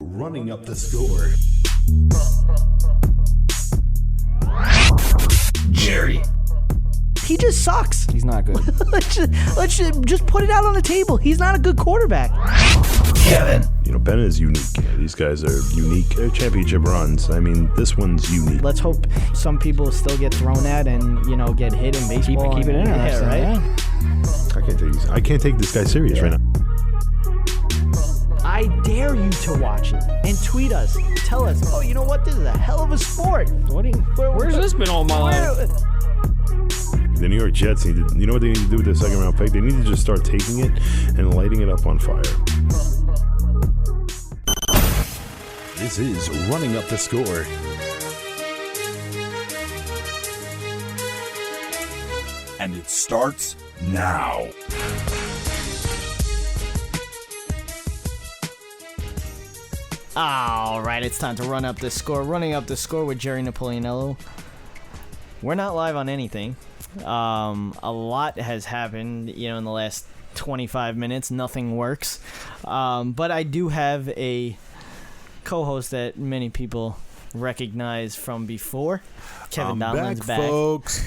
Running up the score. Jerry. He just sucks. He's not good. let's just put it out on the table. He's not a good quarterback. Kevin. Ben is unique. These guys are unique. They're championship runs. I mean, this one's unique. Let's hope some people still get thrown at and, get hit in baseball. Keep it interesting, right? I can't take this guy serious right now. I dare you to watch it and tweet us. Tell us, oh, you know what? This is a hell of a sport. Where's this been all my life? The New York Jets need to, you know what they need to do with their second round pick? They need to just start taking it and lighting it up on fire. This is Running Up the Score. And it starts now. All right, it's time to run up the score. Running up the score with Jerry Napoleonello. We're not live on anything. A lot has happened, in the last 25 minutes. Nothing works. But I do have a co-host that many people recognize from before. Kevin Donlin's back, folks.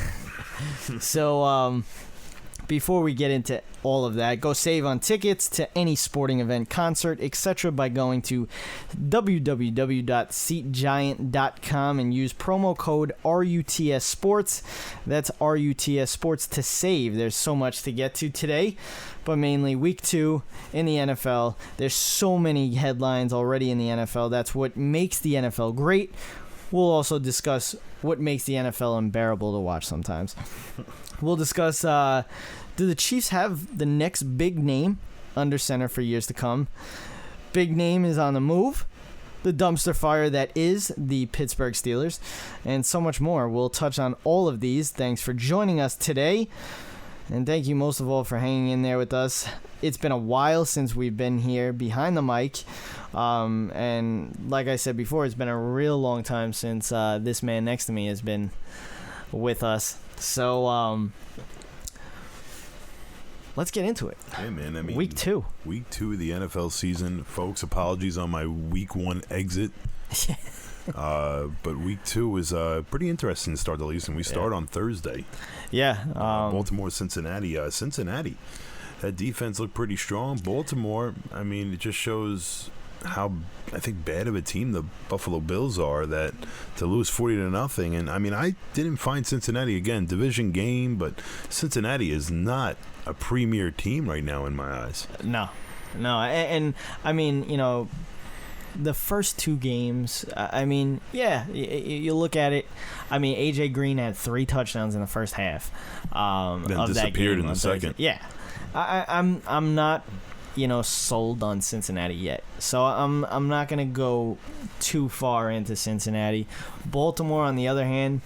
So, before we get into all of that, go save on tickets to any sporting event, concert, etc. by going to www.seatgiant.com and use promo code RUTS Sports. That's RUTS Sports to save. There's so much to get to today, but mainly week 2 in the NFL. There's so many headlines already in the NFL. That's what makes the NFL great. We'll also discuss what makes the NFL unbearable to watch sometimes. We'll discuss, do the Chiefs have the next big name under center for years to come? Big name is on the move. The dumpster fire that is the Pittsburgh Steelers, and so much more. We'll touch on all of these. Thanks for joining us today, and thank you most of all for hanging in there with us. It's been a while since we've been here behind the mic, and like I said before, it's been a real long time since this man next to me has been with us. So, let's get into it. Hey, man, I mean, week 2. Week 2 of the NFL season. Folks, apologies on my week 1 exit. But week 2 was pretty interesting to start the season. We start on Thursday. Yeah. Baltimore, Cincinnati. Cincinnati. That defense looked pretty strong. Baltimore, I mean, it just shows how, I think, bad of a team the Buffalo Bills are, that to lose 40-0. And I mean, I didn't find Cincinnati, again, division game, but Cincinnati is not a premier team right now in my eyes. No. And I mean, the first 2 games, I mean, yeah, you look at it. I mean, A.J. Green had 3 touchdowns in the first half Then of that disappeared game in the second. Yeah. I'm not, sold on Cincinnati yet. So I'm not going to go too far into Cincinnati. Baltimore, on the other hand,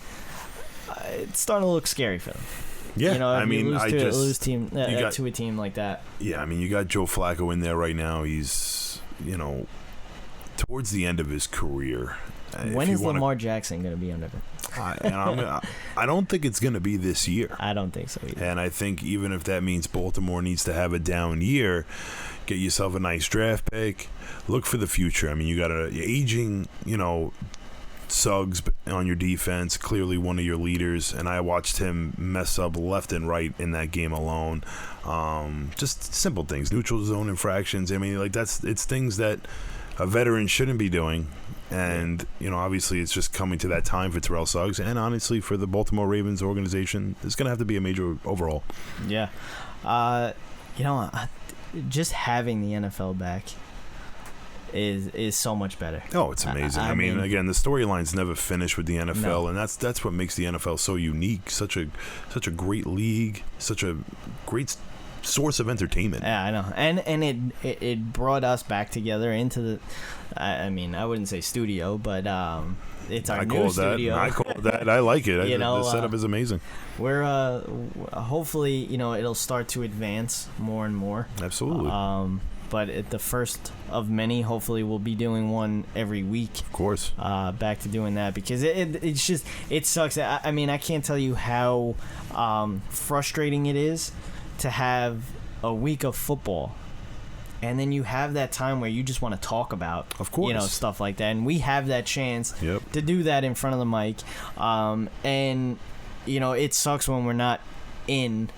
it's starting to look scary for them. Yeah, I mean, lose to a team like that. Yeah, I mean, you got Joe Flacco in there right now. He's, towards the end of his career. When is Lamar Jackson going to be under it? I don't think it's going to be this year. I don't think so either. And I think even if that means Baltimore needs to have a down year, get yourself a nice draft pick, look for the future. I mean, you got an aging, Suggs on your defense, clearly one of your leaders, and I watched him mess up left and right in that game alone. Just simple things, neutral zone infractions. I mean, it's things that a veteran shouldn't be doing. And, obviously it's just coming to that time for Terrell Suggs, and honestly for the Baltimore Ravens organization, it's going to have to be a major overhaul. Yeah. Just having the NFL back is so much better. Oh, it's amazing. I mean, again, the storylines never finish with the NFL, and that's what makes the NFL so unique. Such a great league, such a great source of entertainment. Yeah, I know. And it brought us back together into the, I mean, I wouldn't say studio, but it's our new studio. I call that. I like it. The setup is amazing. We're hopefully, it'll start to advance more and more. Absolutely. But at the first of many, hopefully we'll be doing one every week. Of course. Back to doing that, because it's just, it sucks. I mean, I can't tell you how frustrating it is to have a week of football and then you have that time where you just want to talk about, of course, stuff like that. And we have that chance to do that in front of the mic. And it sucks when we're not in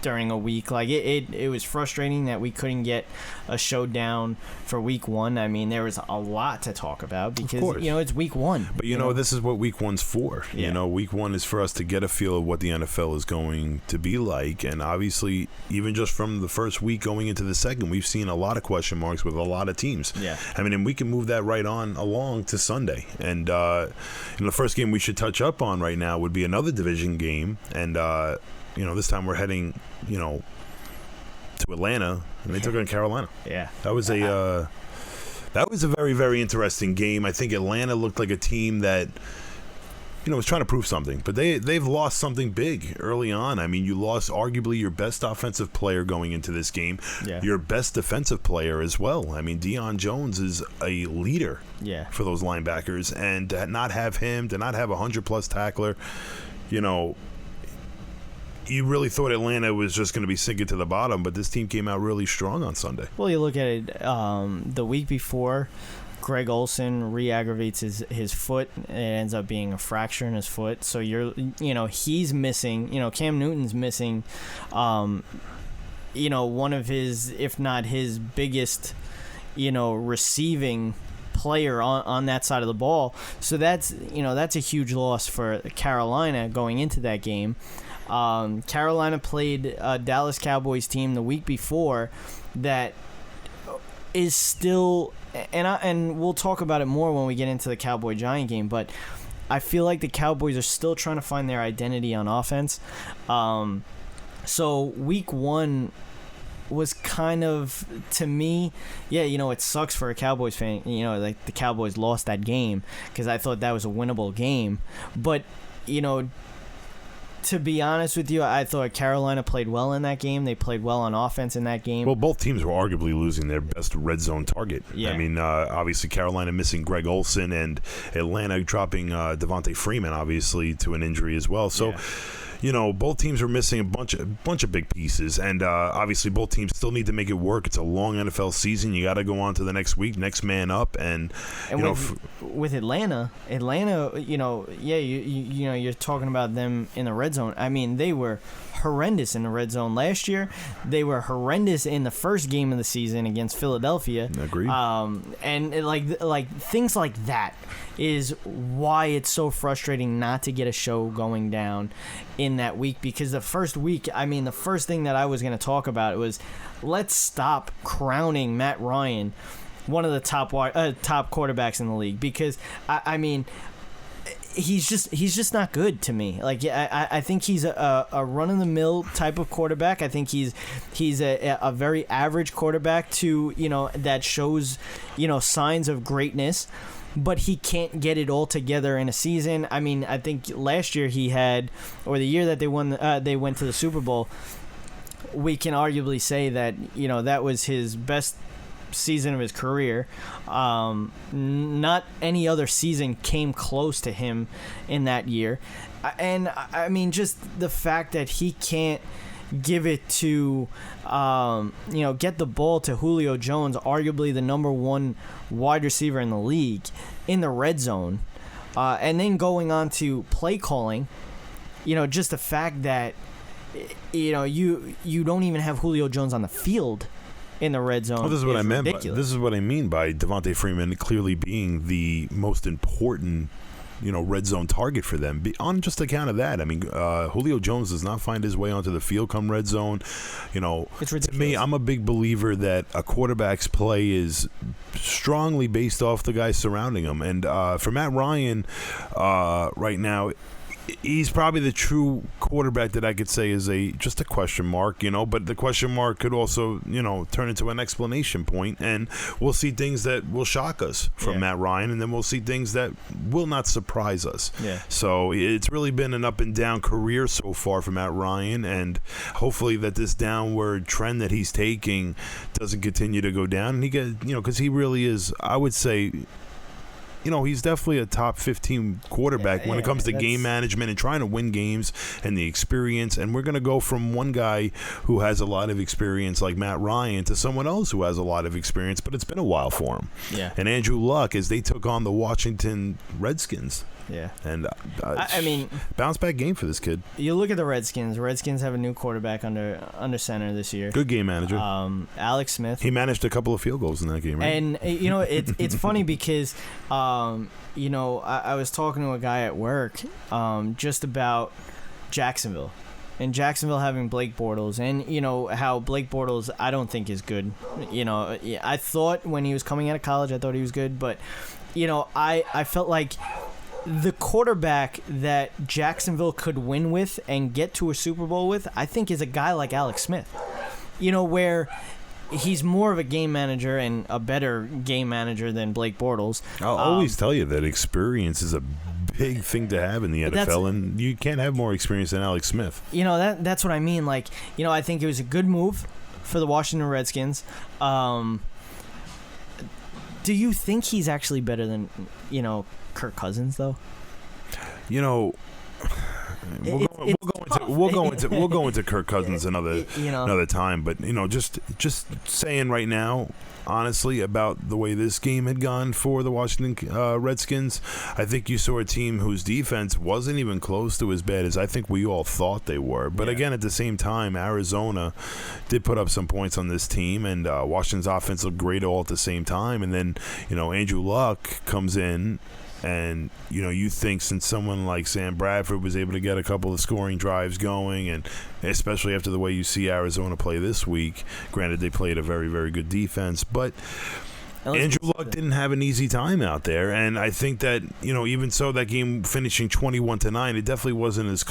during a week. Like it was frustrating that we couldn't get a show down for week 1. I mean, there was a lot to talk about because it's week 1. But this is what week 1's for. Week 1 is for us to get a feel of what the NFL is going to be like, and obviously even just from the first week going into the second, we've seen a lot of question marks with a lot of teams. I mean, and we can move that right on along to Sunday. And the first game we should touch up on right now would be another division game, and this time we're heading, to Atlanta, and they took on Carolina. That was a very, very interesting game. I think Atlanta looked like a team that, was trying to prove something, but they've lost something big early on. I mean, you lost arguably your best offensive player going into this game, your best defensive player as well. I mean, Deion Jones is a leader for those linebackers, and to not have him, to not have a 100-plus tackler, you really thought Atlanta was just going to be sinking to the bottom, but this team came out really strong on Sunday. Well, you look at it, the week before, Greg Olsen re-aggravates his foot. It ends up being a fracture in his foot. So he's missing, Cam Newton's missing, one of his, if not his biggest, receiving player on that side of the ball. So that's a huge loss for Carolina going into that game. Carolina played a Dallas Cowboys team the week before that is still, and we'll talk about it more when we get into the Cowboy-Giant game, but I feel like the Cowboys are still trying to find their identity on offense. So week 1 was kind of, to me, it sucks for a Cowboys fan, like the Cowboys lost that game because I thought that was a winnable game. But, to be honest with you, I thought Carolina played well in that game. They played well on offense in that game. Well, both teams were arguably losing their best red zone target. I mean, obviously Carolina missing Greg Olsen and Atlanta dropping Devontae Freeman, obviously, to an injury as well. So, both teams are missing a bunch of big pieces, and obviously both teams still need to make it work. It's a long NFL season. You got to go on to the next week, next man up, and with Atlanta, you're talking about them in the red zone. I mean, they were horrendous in the red zone last year. They were horrendous in the first game of the season against Philadelphia. Agreed. And like things like that is why it's so frustrating not to get a show going down in that week, because the first week, I mean, the first thing that I was going to talk about was let's stop crowning Matt Ryan one of the top quarterbacks in the league, because I mean, he's just not good to me. Like, I think he's a run-of-the-mill type of quarterback. I think he's a very average quarterback to, that shows, signs of greatness, but he can't get it all together in a season. I mean, I think last year he had, or the year that they went to the Super Bowl, we can arguably say that, that was his best season of his career. Not any other season came close to him in that year. And I mean, just the fact that he can't give it to, get the ball to Julio Jones, arguably the number 1 wide receiver in the league, in the red zone, and then going on to play calling, just the fact that, you don't even have Julio Jones on the field in the red zone. Well, this is what I meant. Ridiculous. This is what I mean by Devontae Freeman clearly being the most important, red zone target for them. On just account of that, I mean, Julio Jones does not find his way onto the field come red zone. It's ridiculous. To me, I'm a big believer that a quarterback's play is strongly based off the guys surrounding him. And for Matt Ryan, right now, he's probably the true quarterback that I could say is just a question mark, but the question mark could also, turn into an explanation point, and we'll see things that will shock us from Matt Ryan, and then we'll see things that will not surprise us. So it's really been an up and down career so far for Matt Ryan, and hopefully that this downward trend that he's taking doesn't continue to go down, and he get, because he really is, I would say, he's definitely a top 15 quarterback when it comes to game management and trying to win games and the experience. And we're going to go from one guy who has a lot of experience like Matt Ryan to someone else who has a lot of experience, but it's been a while for him. Yeah. And Andrew Luck, as they took on the Washington Redskins. Yeah. And I mean, bounce back game for this kid. You look at the Redskins. Redskins have a new quarterback under center this year. Good game manager. Alex Smith. He managed a couple of field goals in that game, right? And it's funny because I was talking to a guy at work just about Jacksonville. And Jacksonville having Blake Bortles, and how Blake Bortles I don't think is good. I thought when he was coming out of college, I thought he was good, but I felt like the quarterback that Jacksonville could win with and get to a Super Bowl with, I think, is a guy like Alex Smith. Where he's more of a game manager and a better game manager than Blake Bortles. I'll always tell you that experience is a big thing to have in the NFL, and you can't have more experience than Alex Smith. That's what I mean. Like, I think it was a good move for the Washington Redskins. Do you think he's actually better than, Kirk Cousins, though? We'll go into Kirk Cousins another time, but just saying right now, honestly, about the way this game had gone for the Washington Redskins, I think you saw a team whose defense wasn't even close to as bad as I think we all thought they were. But again, at the same time, Arizona did put up some points on this team, and Washington's offense looked great all at the same time. And then Andrew Luck comes in. And, you think since someone like Sam Bradford was able to get a couple of scoring drives going, and especially after the way you see Arizona play this week, granted they played a very, very good defense, but Andrew Luck didn't have an easy time out there. And I think that, even so, that game finishing 21-9, it definitely wasn't as,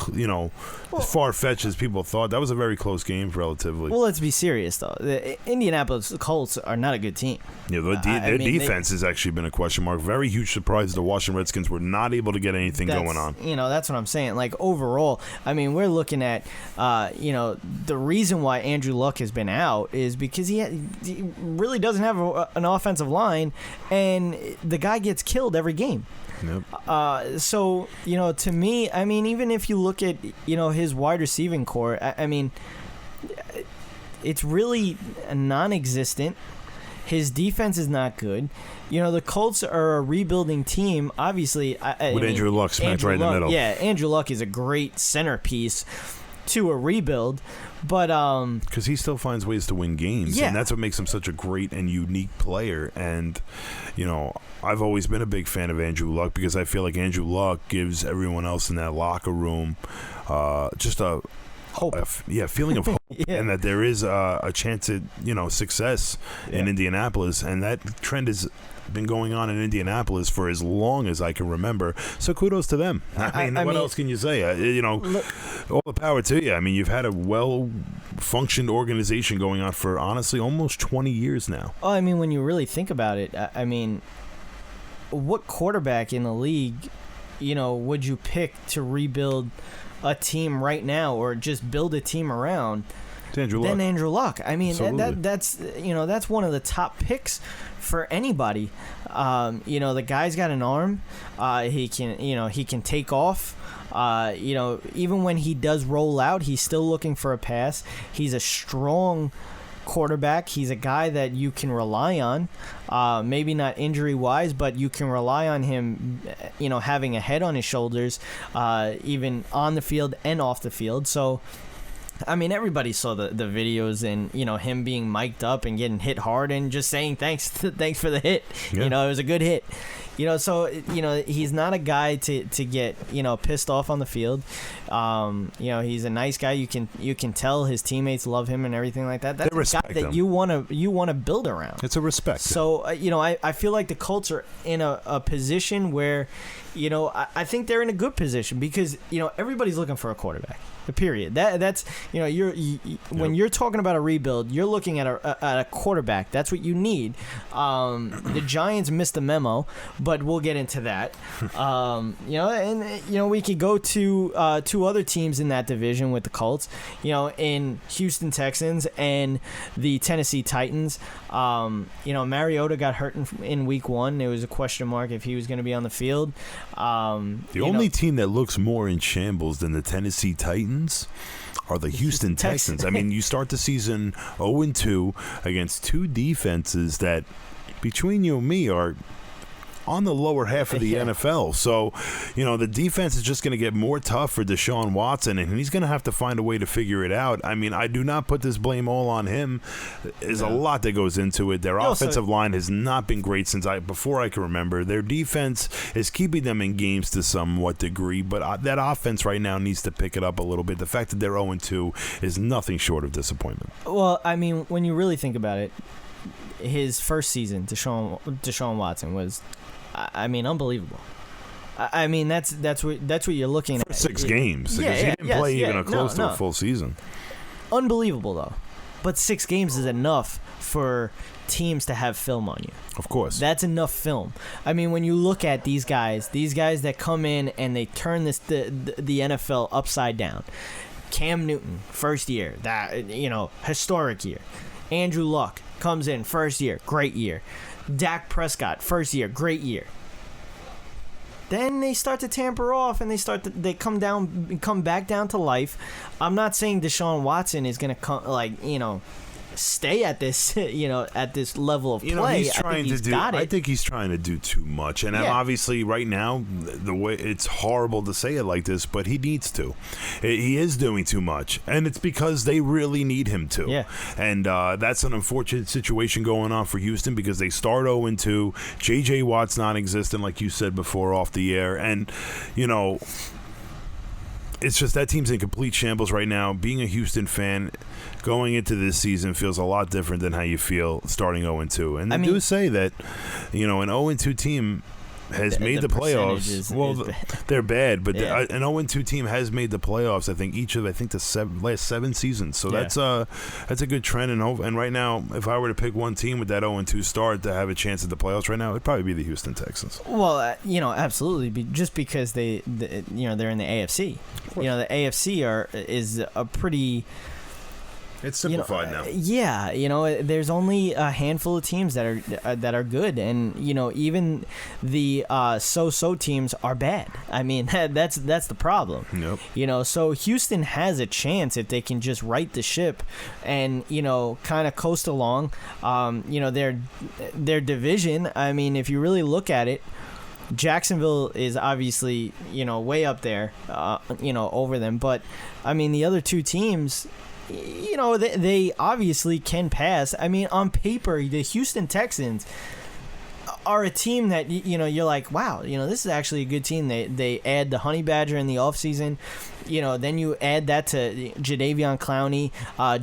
as far-fetched as people thought. That was a very close game, relatively. Well, let's be serious, though. The Indianapolis Colts are not a good team. Yeah, their defense has actually been a question mark. Very huge surprise the Washington Redskins were not able to get anything going on. That's what I'm saying. Like, overall, we're looking at, the reason why Andrew Luck has been out is because he really doesn't have an offensive line, and the guy gets killed every game. Yep. So, to me, even if you look at, his wide receiving core, it's really non-existent. His defense is not good. The Colts are a rebuilding team, obviously. Andrew Luck smacked right in the middle. Yeah, Andrew Luck is a great centerpiece to a rebuild, but because he still finds ways to win games, and that's what makes him such a great and unique player. And I've always been a big fan of Andrew Luck because I feel like Andrew Luck gives everyone else in that locker room just a hope, feeling of hope, and that there is a chance at success in Indianapolis, and that trend has been going on in Indianapolis for as long as I can remember. So kudos to them. I mean, what else can you say? All the power to you. You've had a well-functioned organization going on for honestly almost 20 years now. Oh, when you really think about it, what quarterback in the league, would you pick to rebuild a team right now, or just build a team around? Andrew Luck. Andrew Luck. That's one of the top picks for anybody. The guy's got an arm. He can take off. Even when he does roll out, he's still looking for a pass. He's a strong quarterback. He's a guy that you can rely on. Maybe not injury-wise, but you can rely on him, having a head on his shoulders, even on the field and off the field. So, everybody saw the videos and, him being mic'd up and getting hit hard and just saying thanks for the hit. Yeah. It was a good hit. So, he's not a guy to get, pissed off on the field. He's a nice guy. You can tell his teammates love him and everything like that. That's a guy that you want to build around. It's a respect. So, I feel like the Colts are in a position where, I think they're in a good position because, everybody's looking for a quarterback. Period. That's when you're talking about a rebuild, you're looking at a quarterback. That's what you need. The Giants missed the memo, but we'll get into that. We could go to two other teams in that division with the Colts. In Houston Texans and the Tennessee Titans. Mariota got hurt in week 1. There was a question mark if he was going to be on the field. The only team that looks more in shambles than the Tennessee Titans are the Houston Texans. I mean, you start the season 0-2 against two defenses that, between you and me, are on the lower half of the NFL. So, the defense is just going to get more tough for Deshaun Watson, and he's going to have to find a way to figure it out. I mean, I do not put this blame all on him. There's a lot that goes into it. Their offensive line has not been great before I can remember. Their defense is keeping them in games to somewhat degree, but that offense right now needs to pick it up a little bit. The fact that they're 0-2 is nothing short of disappointment. Well, I mean, when you really think about it, his first season, Deshaun Watson was, unbelievable. I mean, that's what you're looking at. 6 games. Because he didn't play even close to a full season. Unbelievable, though. But 6 games is enough for teams to have film on you. Of course. That's enough film. I mean, when you look at these guys that come in and they turn the NFL upside down. Cam Newton, first year, historic year. Andrew Luck comes in, first year, great year. Dak Prescott, first year, great year. Then they start to tamper off, and they come back down to life. I'm not saying Deshaun Watson is going to stay at this, at this level of play. I think he's trying to do too much, and obviously right now, the way it's horrible to say it like this, but he needs to. He is doing too much, and it's because they really need him to. Yeah. And that's an unfortunate situation going on for Houston because they start 0-2. J.J. Watt's non-existent, like you said before, off the air, and it's just that team's in complete shambles right now. Being a Houston fan, going into this season feels a lot different than how you feel starting 0-2. And they do say that, an 0-2 team has made the playoffs. They're bad, but an 0-2 team has made the playoffs. I think each of the last 7 seasons. So that's a good trend. And right now, if I were to pick one team with that 0-2 start to have a chance at the playoffs right now, it'd probably be the Houston Texans. Well, absolutely, just because they're in the AFC. The AFC is a pretty. It's simplified now. Yeah, there's only a handful of teams that are good, and even the so-so teams are bad. I mean, that's the problem. Yep. So Houston has a chance if they can just right the ship, and kind of coast along. Their division. I mean, if you really look at it, Jacksonville is obviously way up there, over them. But I mean, the other two teams. They obviously can pass. I mean, on paper, the Houston Texans are a team that, you're like, wow, this is actually a good team. They add the Honey Badger in the offseason. Then you add that to Jadeveon Clowney,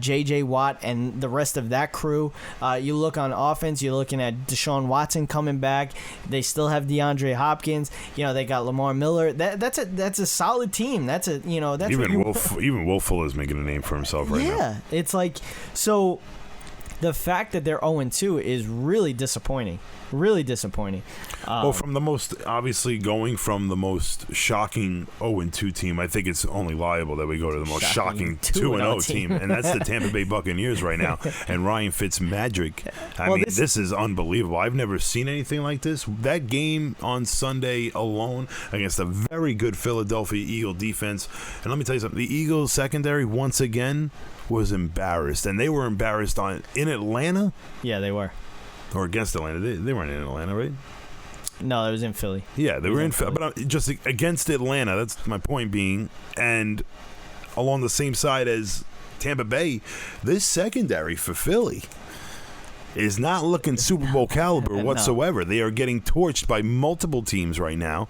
J.J. Watt, and the rest of that crew. You look on offense, you're looking at Deshaun Watson coming back. They still have DeAndre Hopkins. They got Lamar Miller. That's a solid team. That's even Will Fuller's making a name for himself right now. Yeah, it's like so. The fact that they're 0-2 is really disappointing. Really disappointing. From the most shocking 0-2 team, I think it's only liable that we go to the most shocking 2-0 team, and that's the Tampa Bay Buccaneers right now. And Ryan Fitzmagic. This is unbelievable. I've never seen anything like this. That game on Sunday alone against a very good Philadelphia Eagle defense, and let me tell you something. The Eagles secondary once again was embarrassed, and they were embarrassed in Atlanta. Yeah, they were. Or against Atlanta. They weren't in Atlanta, right? No, it was in Philly. Yeah, they were in Philly. But just against Atlanta, that's my point being. And along the same side as Tampa Bay, this secondary for Philly is not looking Super Bowl caliber whatsoever. No. They are getting torched by multiple teams right now.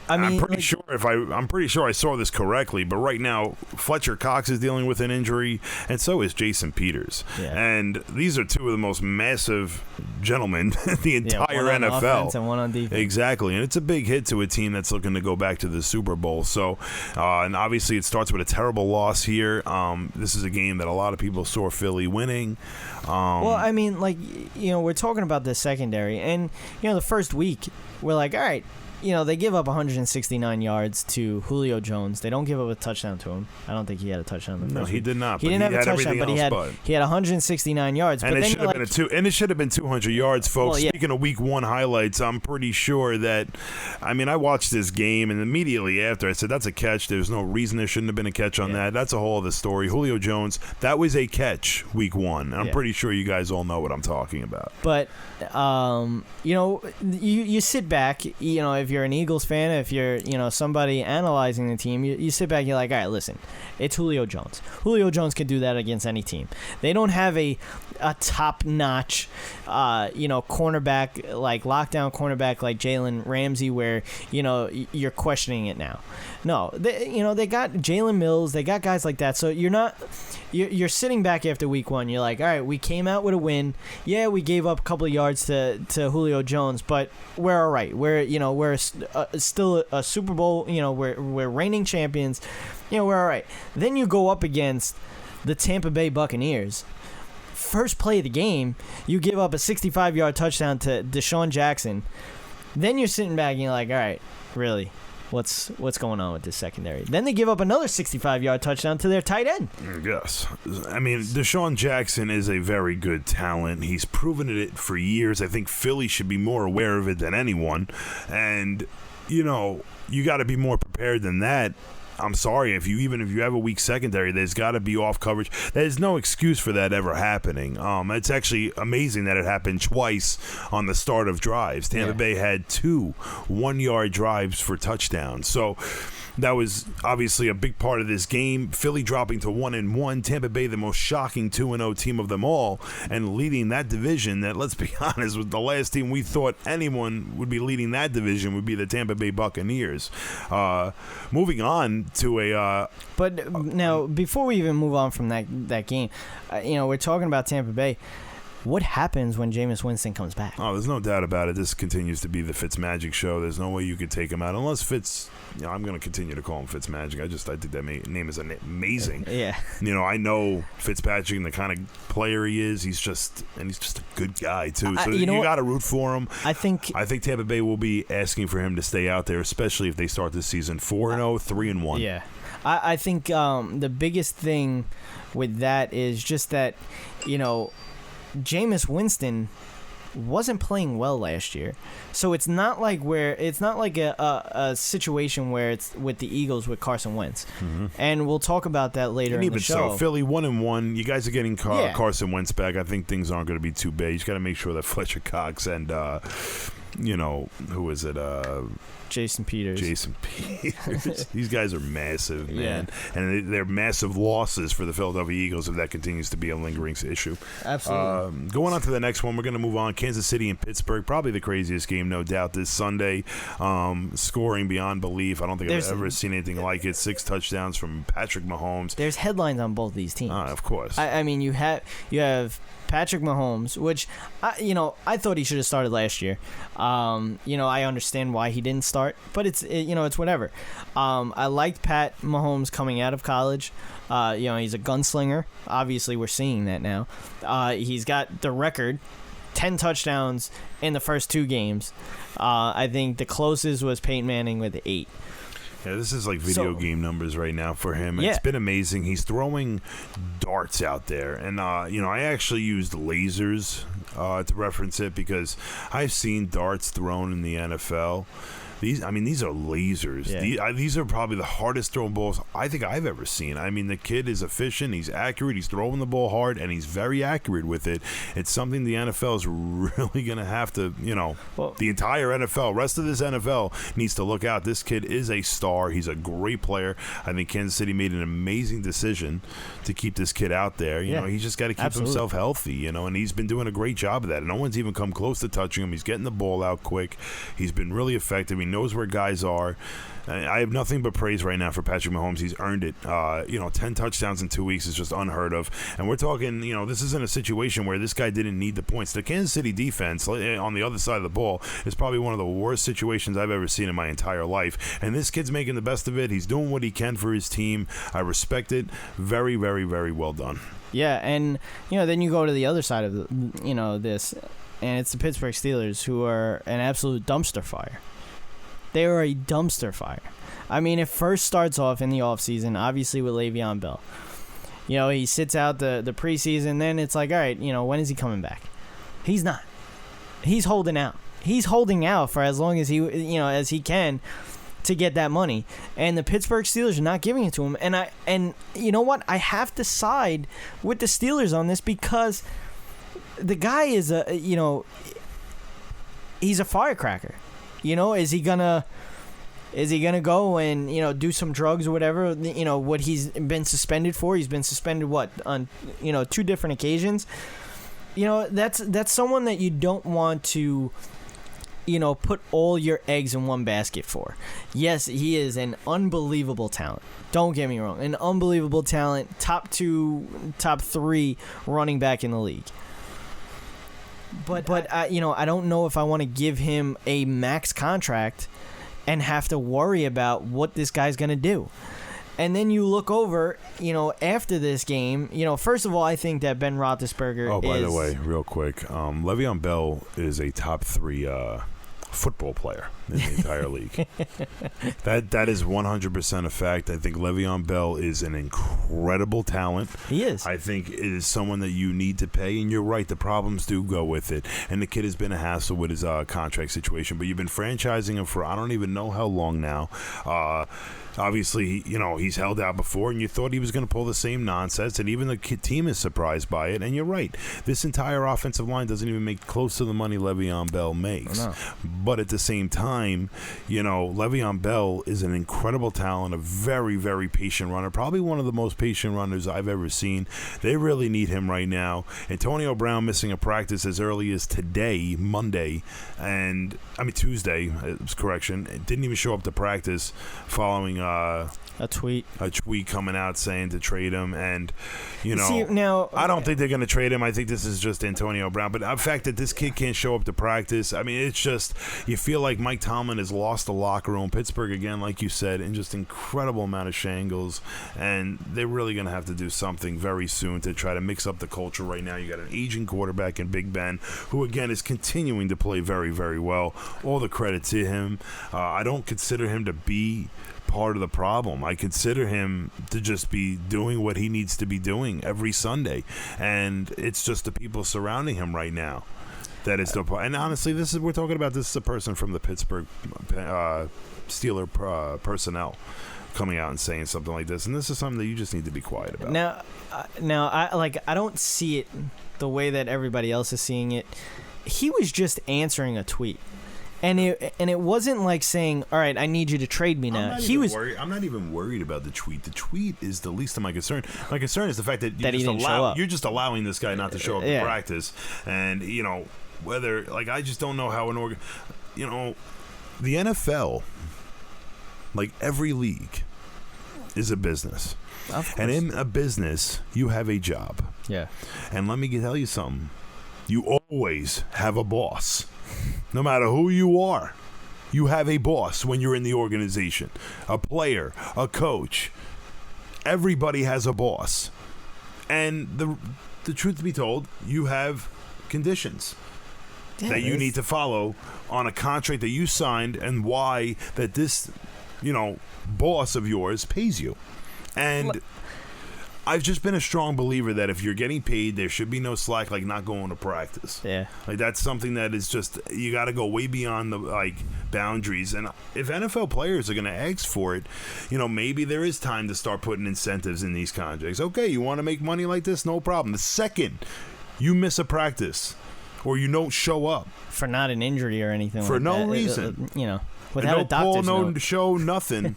I'm pretty sure I'm pretty sure I saw this correctly, but right now Fletcher Cox is dealing with an injury, and so is Jason Peters. Yeah. And these are two of the most massive gentlemen in the entire one on NFL. offense and one on defense. Exactly, and it's a big hit to a team that's looking to go back to the Super Bowl. So, and obviously it starts with a terrible loss here. This is a game that a lot of people saw Philly winning. Well, I mean, like, we're talking about the secondary, and the first week we're like, all right. They give up 169 yards to Julio Jones. They don't give up a touchdown to him. I don't think he had a touchdown. The first No, he week. did not. He didn't have a touchdown, but he had 169 yards. And but it should have been it should have been 200 yards, folks. Well, yeah. Speaking of Week 1 highlights, I'm pretty sure that. I mean, I watched this game, and immediately after I said that's a catch. There's no reason there shouldn't have been a catch on that. That's a whole other story. Julio Jones, that was a catch Week 1. I'm pretty sure you guys all know what I'm talking about. But you sit back. If you're an Eagles fan, if you're somebody analyzing the team, you sit back. You're like, all right, listen, it's Julio Jones. Julio Jones can do that against any team. They don't have a top-notch, cornerback, like lockdown cornerback like Jalen Ramsey, where you're questioning it now. No, they got Jalen Mills. They got guys like that. So you're sitting back after Week 1. You're like, all right, we came out with a win. Yeah, we gave up a couple of yards to Julio Jones, but we're all right. We're still a Super Bowl. We're reigning champions. We're all right. Then you go up against the Tampa Bay Buccaneers. First play of the game, you give up a 65-yard touchdown to Deshaun Jackson. Then you're sitting back and you're like, all right, really? What's going on with this secondary? Then they give up another 65-yard touchdown to their tight end. Yes. I mean, Deshaun Jackson is a very good talent. He's proven it for years. I think Philly should be more aware of it than anyone. And, you got to be more prepared than that. I'm sorry, if you have a weak secondary, there's got to be off coverage. There's no excuse for that ever happening. It's actually amazing that it happened twice on the start of drives. Tampa Bay had 2 1-yard drives for touchdowns. So that was obviously a big part of this game. Philly dropping to 1-1. Tampa Bay, the most shocking 2-0 team of them all, and leading that division. That, let's be honest, was the last team we thought anyone would be leading that division would be the Tampa Bay Buccaneers. Moving on to a. But now, before we even move on from that game, we're talking about Tampa Bay. What happens when Jameis Winston comes back? Oh, there's no doubt about it. This continues to be the Fitzmagic show. There's no way you could take him out unless Fitz. I'm going to continue to call him Fitzmagic. I think that name is amazing. Yeah. I know Fitzpatrick and the kind of player he is. He's just a good guy too. So you got to root for him. I think Tampa Bay will be asking for him to stay out there, especially if they start this season 4-0, 3-1. Yeah. I think the biggest thing with that is just that, Jameis Winston wasn't playing well last year, so it's not like a situation where it's with the Eagles with Carson Wentz, and we'll talk about that later in the show. So Philly 1-1. You guys are getting Carson Wentz back. I think things aren't going to be too bad. You just got to make sure that Fletcher Cox and who is it? Jason Peters. These guys are massive, man. Yeah. And they're massive losses for the Philadelphia Eagles if that continues to be a lingering issue. Absolutely. Going on to the next one, we're going to move on. Kansas City and Pittsburgh, probably the craziest game, no doubt, this Sunday. Scoring beyond belief. I don't think I've ever seen anything like it. 6 touchdowns from Patrick Mahomes. There's headlines on both these teams. Of course. I mean, you have Patrick Mahomes, which I thought he should have started last year. I understand why he didn't start, but it's whatever. I liked Pat Mahomes coming out of college. He's a gunslinger. Obviously, we're seeing that now. He's got the record, 10 touchdowns in the first 2 games. I think the closest was Peyton Manning with 8. Yeah, this is like video game numbers right now for him. It's been amazing. He's throwing darts out there. And, I actually used lasers to reference it because I've seen darts thrown in the NFL. These are lasers. Yeah. These are probably the hardest thrown balls I think I've ever seen. I mean, the kid is efficient. He's accurate. He's throwing the ball hard, and he's very accurate with it. It's something the NFL is really going to have to, the entire NFL, rest of this NFL needs to look out. This kid is a star. He's a great player. I think Kansas City made an amazing decision to keep this kid out there. He's just got to keep himself healthy, and he's been doing a great job of that. No one's even come close to touching him. He's getting the ball out quick. He's been really effective. mean, knows where guys are. I have nothing but praise right now for Patrick Mahomes. He's earned it. 10 touchdowns in 2 weeks is just unheard of. And we're talking, this isn't a situation where this guy didn't need the points. The Kansas City defense on the other side of the ball is probably one of the worst situations I've ever seen in my entire life. And this kid's making the best of it. He's doing what he can for his team. I respect it. Very, very, very well done. Yeah, and, then you go to the other side of this, and it's the Pittsburgh Steelers, who are an absolute dumpster fire. They are a dumpster fire. I mean, it first starts off in the offseason, obviously with Le'Veon Bell. He sits out the preseason, then it's like, all right, when is he coming back? He's not. He's holding out. He's holding out for as long as as he can to get that money. And the Pittsburgh Steelers are not giving it to him. And you know what? I have to side with the Steelers on this because the guy is he's a firecracker. Is he gonna go and do some drugs or whatever? What he's been suspended for. He's been suspended on 2 different occasions. That's someone that you don't want to put all your eggs in one basket for. Yes, he is an unbelievable talent. Don't get me wrong, an unbelievable talent. Top 3 running back in the league. But I don't know if I want to give him a max contract and have to worry about what this guy's going to do. And then you look over, after this game, first of all, I think that Ben Roethlisberger Oh, by the way, real quick, Le'Veon Bell is a top 3 football player in the entire league. That is 100% a fact. I think Le'Veon Bell is an incredible talent. He is. I think it is someone that you need to pay, and you're right, the problems do go with it. And the kid has been a hassle with his contract situation, but you've been franchising him for I don't even know how long now. Obviously, he's held out before, and you thought he was going to pull the same nonsense, and even the team is surprised by it. And you're right. This entire offensive line doesn't even make close to the money Le'Veon Bell makes. Oh, no. But at the same time, Le'Veon Bell is an incredible talent, a very, very patient runner, probably one of the most patient runners I've ever seen. They really need him right now. Antonio Brown missing a practice as early as today, Tuesday, correction. Didn't even show up to practice following a tweet coming out saying to trade him, and now I don't think they're going to trade him. I think this is just Antonio Brown, but the fact that this kid can't show up to practice, I mean, it's just you feel like Mike Tomlin has lost the locker room. Pittsburgh again, like you said, in just incredible amount of shingles, and they're really going to have to do something very soon to try to mix up the culture. Right now, you got an aging quarterback in Big Ben, who again is continuing to play very, very well. All the credit to him. I don't consider him to be part of the problem. I consider him to just be doing what he needs to be doing every Sunday, and it's just the people surrounding him right now that is the. And honestly, we're talking about this is a person from the Pittsburgh Steeler personnel coming out and saying something like this, and this is something that you just need to be quiet about. Now, I don't see it the way that everybody else is seeing it. He was just answering a tweet. And it wasn't like saying, all right, I need you to trade me now. I'm not even worried about the tweet. The tweet is the least of my concern. My concern is the fact that you're just allowing this guy not to show up to practice. And, whether, I just don't know how the NFL, like every league, is a business. And in a business, you have a job. Yeah. And let me tell you something. You always have a boss. No matter who you are, you have a boss when you're in the organization. A player, a coach. Everybody has a boss. And the truth be told, you have conditions that you need to follow on a contract that you signed and why that this, boss of yours pays you. And I've just been a strong believer that if you're getting paid, there should be no slack, like not going to practice. Yeah. That's something that is just, you got to go way beyond the, boundaries. And if NFL players are going to ask for it, maybe there is time to start putting incentives in these contracts. Okay, you want to make money like this? No problem. The second you miss a practice or you don't show up. For not an injury or anything for like no that. reason. Without a doctor's no note. show, nothing.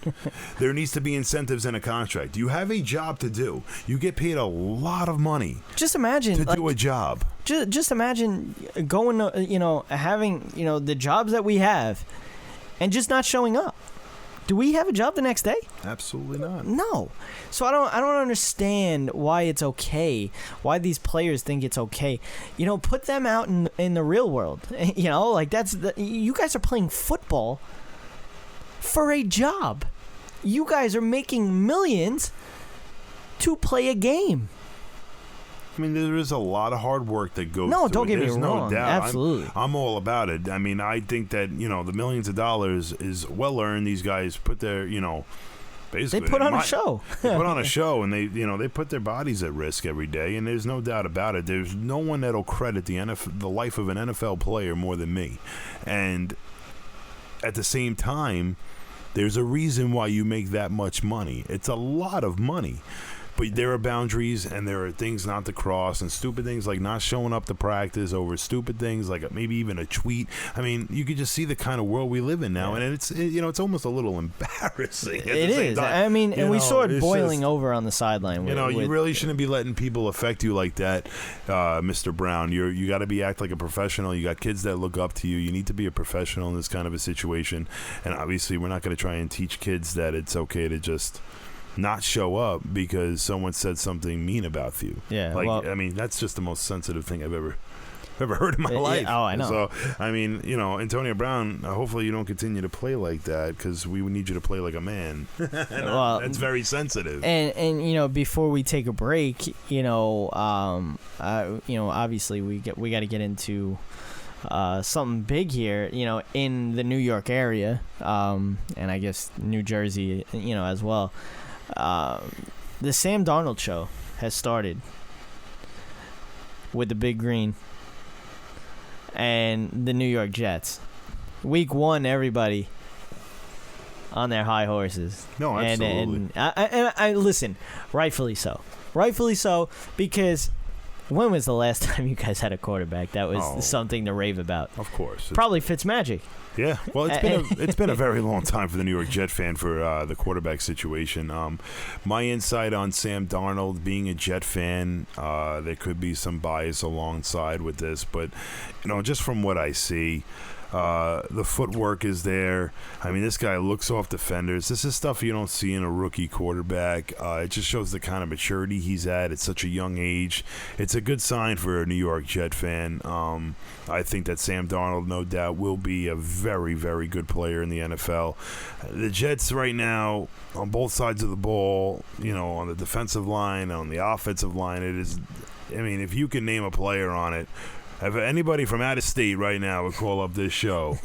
There needs to be incentives in a contract. You have a job to do. You get paid a lot of money. Just imagine to do a job. Just imagine going, having, the jobs that we have, and just not showing up. Do we have a job the next day? Absolutely not. No. So I don't understand why it's okay. Why these players think it's okay. Put them out in the real world. Like you guys are playing football for a job. You guys are making millions to play a game. I mean, there is a lot of hard work that goes. No, to don't it. get me There's wrong. No doubt. Absolutely, I'm all about it. I mean, I think that the millions of dollars is well earned. These guys put their basically they put on a show. They put on a show, and they put their bodies at risk every day. And there's no doubt about it. There's no one that'll credit the life of an NFL player more than me. And at the same time, there's a reason why you make that much money. It's a lot of money. But there are boundaries, and there are things not to cross, and stupid things like not showing up to practice over stupid things like maybe even a tweet. I mean, you could just see the kind of world we live in now, and it's almost a little embarrassing. It is. I mean, and we saw it boiling over on the sideline. You really shouldn't be letting people affect you like that, Mr. Brown. You got to act like a professional. You got kids that look up to you. You need to be a professional in this kind of a situation. And obviously, we're not going to try and teach kids that it's okay to just not show up because someone said something mean about you. Yeah, I mean, that's just the most sensitive thing I've ever heard in my life. Oh, I know. So, I mean, Antonio Brown, hopefully you don't continue to play like that because we would need you to play like a man. That's very sensitive. And before we take a break, obviously we got to get into something big here, in the New York area, and I guess New Jersey, as well. The Sam Darnold show has started with the Big Green and the New York Jets. Week 1, everybody on their high horses. No, absolutely. And I listen, rightfully so. Rightfully so, because when was the last time you guys had a quarterback that was something to rave about? Of course. Probably Fitzmagic. Yeah, well, it's been a very long time for the New York Jet fan for the quarterback situation. My insight on Sam Darnold, being a Jet fan, there could be some bias alongside with this, but just from what I see, the footwork is there. I mean, this guy looks off defenders. This is stuff you don't see in a rookie quarterback. It just shows the kind of maturity he's at such a young age. It's a good sign for a New York Jet fan. I think that Sam Darnold, no doubt, will be a very, very good player in the NFL. The Jets right now, on both sides of the ball, on the defensive line, on the offensive line, it is, I mean, if you can name a player on it, if anybody from out of state right now would call up this show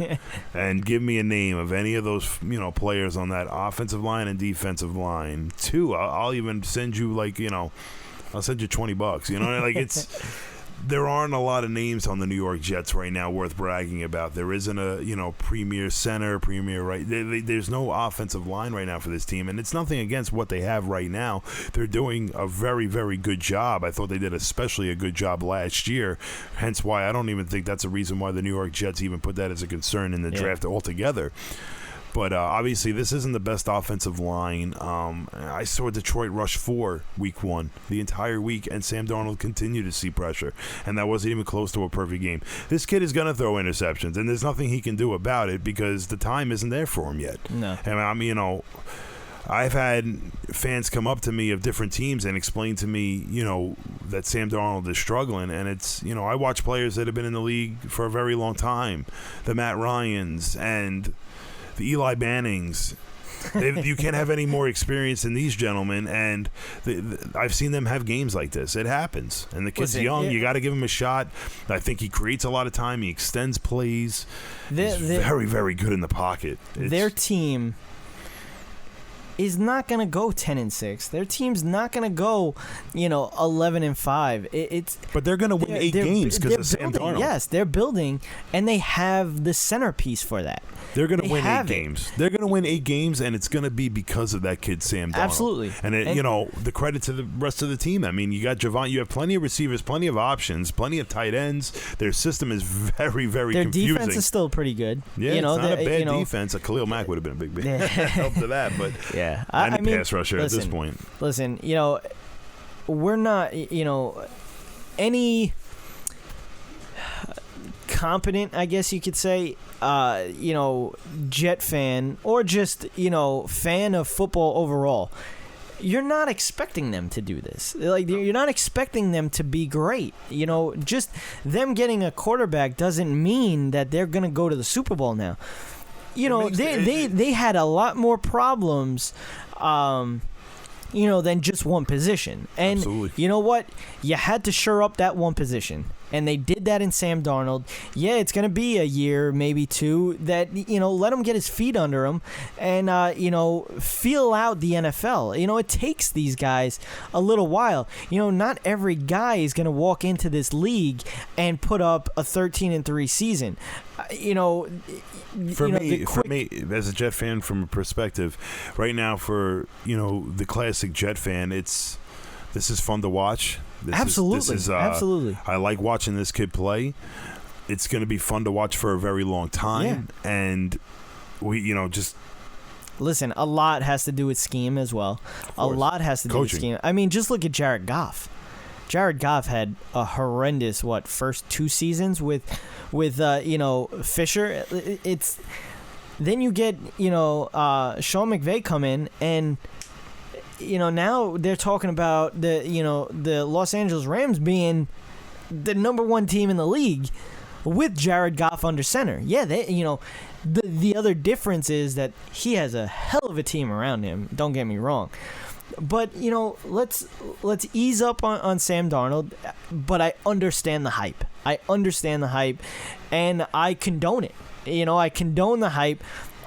and give me a name of any of those, players on that offensive line and defensive line, I'll even send you I'll send you $20. It's. There aren't a lot of names on the New York Jets right now worth bragging about. There isn't a premier center, premier right. There's no offensive line right now for this team, and it's nothing against what they have right now. They're doing a very, very good job. I thought they did especially a good job last year, hence why I don't even think that's a reason why the New York Jets even put that as a concern in the draft altogether. But obviously, this isn't the best offensive line. I saw Detroit rush 4 week 1 the entire week, and Sam Darnold continued to see pressure, and that wasn't even close to a perfect game. This kid is going to throw interceptions, and there's nothing he can do about it because the time isn't there for him yet. No. And I've had fans come up to me of different teams and explain to me, that Sam Darnold is struggling. And it's, I watch players that have been in the league for a very long time, the Matt Ryans and the Eli Mannings. You can't have any more experience than these gentlemen, and I've seen them have games like this. It happens, and the kid's young. You got to give him a shot. I think he creates a lot of time. He extends plays. He's very, very good in the pocket. Their team is not going to go 10-6. Their team's not going to go, 11-5. But they're going to win 8 games because of Sam Darnold. Yes, they're building, and they have the centerpiece for that. They're going to win 8 games. They're going to win 8 games, and it's going to be because of that kid, Sam Darnold. Absolutely. And the credit to the rest of the team. I mean, you got Javon. You have plenty of receivers, plenty of options, plenty of tight ends. Their system is very, very confusing. Their defense is still pretty good. Yeah, it's not a bad defense. Khalil Mack would have been a big help to that, but yeah, I mean, pass rusher at this point. Listen, we're not, any competent, I guess you could say, Jet fan or just, fan of football overall, you're not expecting them to do this. Like, you're not expecting them to be great. Just them getting a quarterback doesn't mean that they're going to go to the Super Bowl now. They had a lot more problems, than just one position. And Absolutely. You know what? You had to shore up that one position. And they did that in Sam Darnold. Yeah, it's going to be a year, maybe two, that, let him get his feet under him and, feel out the NFL. It takes these guys a little while. Not every guy is going to walk into this league and put up a 13-3 season. For me, as a Jet fan, from a perspective, right now for, the classic Jet fan, this is fun to watch. Absolutely. I like watching this kid play. It's going to be fun to watch for a very long time. Yeah. And we, just... Listen, a lot has to do with scheme as well. A lot has to do with scheme. I mean, just look at Jared Goff. Jared Goff had a horrendous, first 2 seasons with Fisher. It's... Then you get, Sean McVay come in and... now they're talking about the Los Angeles Rams being the number 1 team in the league with Jared Goff under center. Yeah, the other difference is that he has a hell of a team around him. Don't get me wrong. But, let's ease up on Sam Darnold, but I understand the hype. And I condone it. I condone the hype.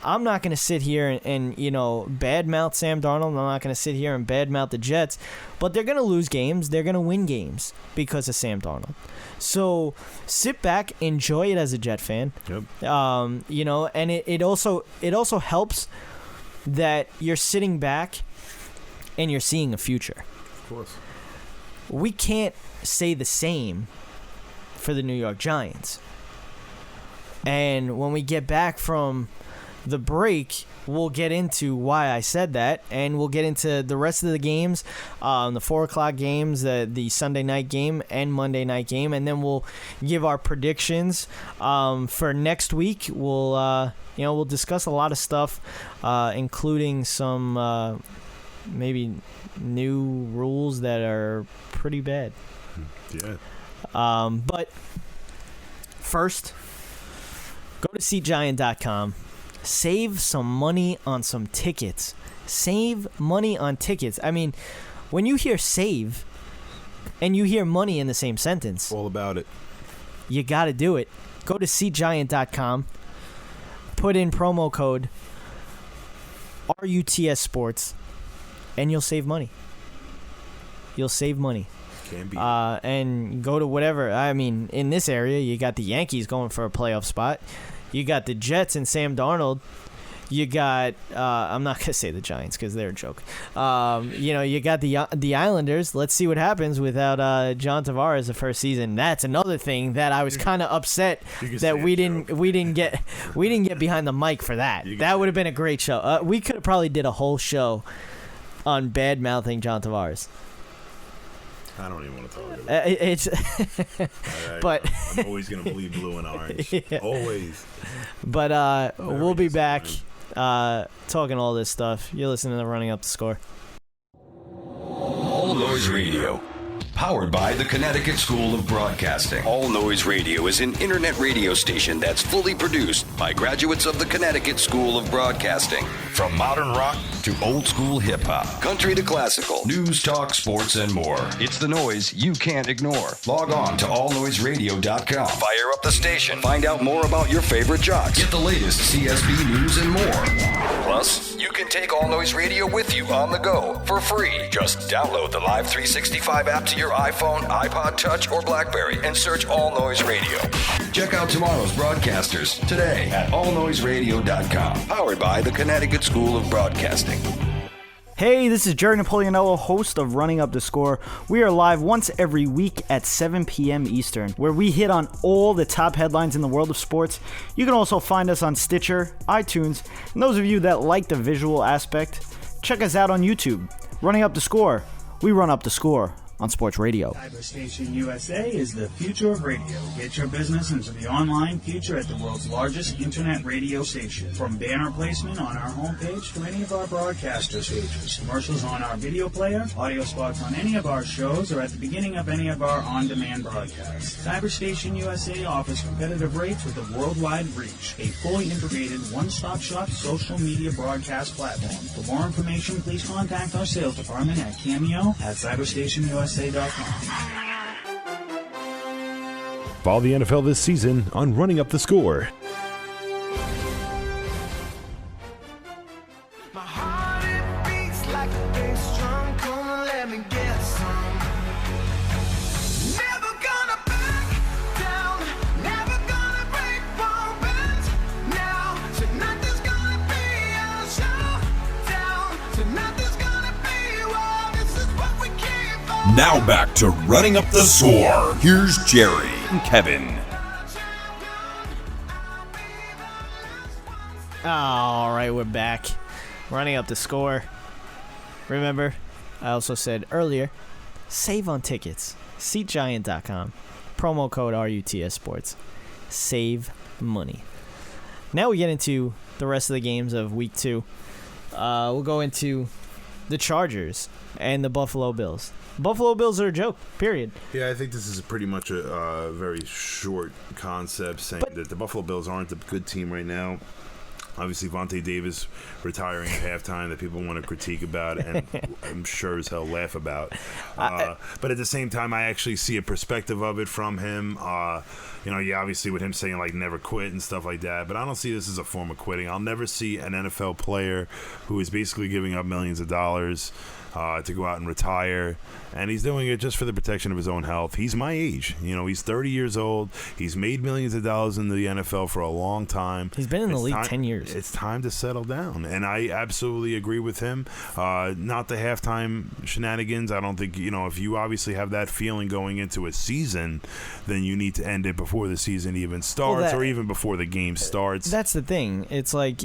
I'm not going to sit here and badmouth Sam Darnold. I'm not going to sit here and badmouth the Jets. But they're going to lose games. They're going to win games because of Sam Darnold. So sit back, enjoy it as a Jet fan. Yep. And it also helps that you're sitting back and you're seeing a future. Of course. We can't say the same for the New York Giants. And when we get back from the break, we'll get into why I said that, and we'll get into the rest of the games, the 4 o'clock games, the Sunday night game and Monday night game, and then we'll give our predictions for next week. We'll discuss a lot of stuff, including some maybe new rules that are pretty bad. Yeah. But first, go to SeatGiant.com. Save some money on some tickets. Save money on tickets. I mean, when you hear save and you hear money in the same sentence, all about it. You got to do it. Go to SeatGiant.com. Put in promo code RUTS Sports, and you'll save money. You'll save money. Can be. And go to whatever. I mean, in this area, you got the Yankees going for a playoff spot. You got the Jets and Sam Darnold. You got, I'm not going to say the Giants because they're a joke. You got the Islanders. Let's see what happens without John Tavares the first season. That's another thing that I was kind of upset that we didn't get behind the mic for that. That would have been a great show. We could have probably did a whole show on bad-mouthing John Tavares. I don't even want to talk about it. It's but I'm always going to bleed blue and orange. Yeah. Always. But we'll be back talking all this stuff. You're listening to Running Up the Score. All Noise Radio. Powered by the Connecticut School of Broadcasting. All Noise Radio is an internet radio station that's fully produced by graduates of the Connecticut School of Broadcasting. From modern rock to old school hip hop, country to classical, news, talk, sports, and more. It's the noise you can't ignore. Log on to allnoiseradio.com. Fire up the station. Find out more about your favorite jocks. Get the latest CSB news and more. Plus, you can take All Noise Radio with you on the go for free. Just download the Live 365 app to your iPhone, iPod Touch, or BlackBerry and search All Noise Radio. Check out tomorrow's broadcasters today at allnoiseradio.com. Powered by the Connecticut School of Broadcasting. Hey, this is Jerry Napoleonello, host of Running Up the Score. We are live once every week at 7 p.m. Eastern, where we hit on all the top headlines in the world of sports. You can also find us on Stitcher, iTunes, and those of you that like the visual aspect, check us out on YouTube. Running Up the Score. We run up the score. on Sports Radio. Cyberstation USA is the future of radio. Get your business into the online future at the world's largest internet radio station. From banner placement on our homepage to any of our broadcaster stages, commercials on our video player, audio spots on any of our shows, or at the beginning of any of our on-demand broadcasts. Cyberstation USA offers competitive rates with a worldwide reach, a fully integrated one-stop shop social media broadcast platform. For more information, please contact our sales department at cameo@cyberstationusa.com. Follow the NFL this season on Running Up the Score. My heart it beats like a bass drum. Come on, let me get some. Never gonna back down. Never gonna break one bend. Now tonight there's gonna be a showdown. Tonight there's gonna be war. This is what we came for. Now back to Running Up the Score. Here's Jerry and Kevin. All right, we're back. Running up the score. Remember, I also said earlier, save on tickets. SeatGiant.com. Promo code RUTS Sports. Save money. Now we get into the rest of the games of Week 2. We'll go into the Chargers and the Buffalo Bills. Buffalo Bills are a joke, period. Yeah, I think this is pretty much a very short concept saying that the Buffalo Bills aren't a good team right now. Obviously, Vontae Davis retiring at halftime that people want to critique about and I'm sure as hell laugh about. But at the same time, I actually see a perspective of it from him. Obviously with him saying, like, never quit and stuff like that. But I don't see this as a form of quitting. I'll never see an NFL player who is basically giving up millions of dollars to go out and retire, and he's doing it just for the protection of his own health. He's my age. He's 30 years old. He's made millions of dollars in the NFL for a long time. He's been in the league 10 years. It's time to settle down, and I absolutely agree with him. Not the halftime shenanigans. I don't think, if you obviously have that feeling going into a season, then you need to end it before the season even starts or even before the game starts. That's the thing. It's like,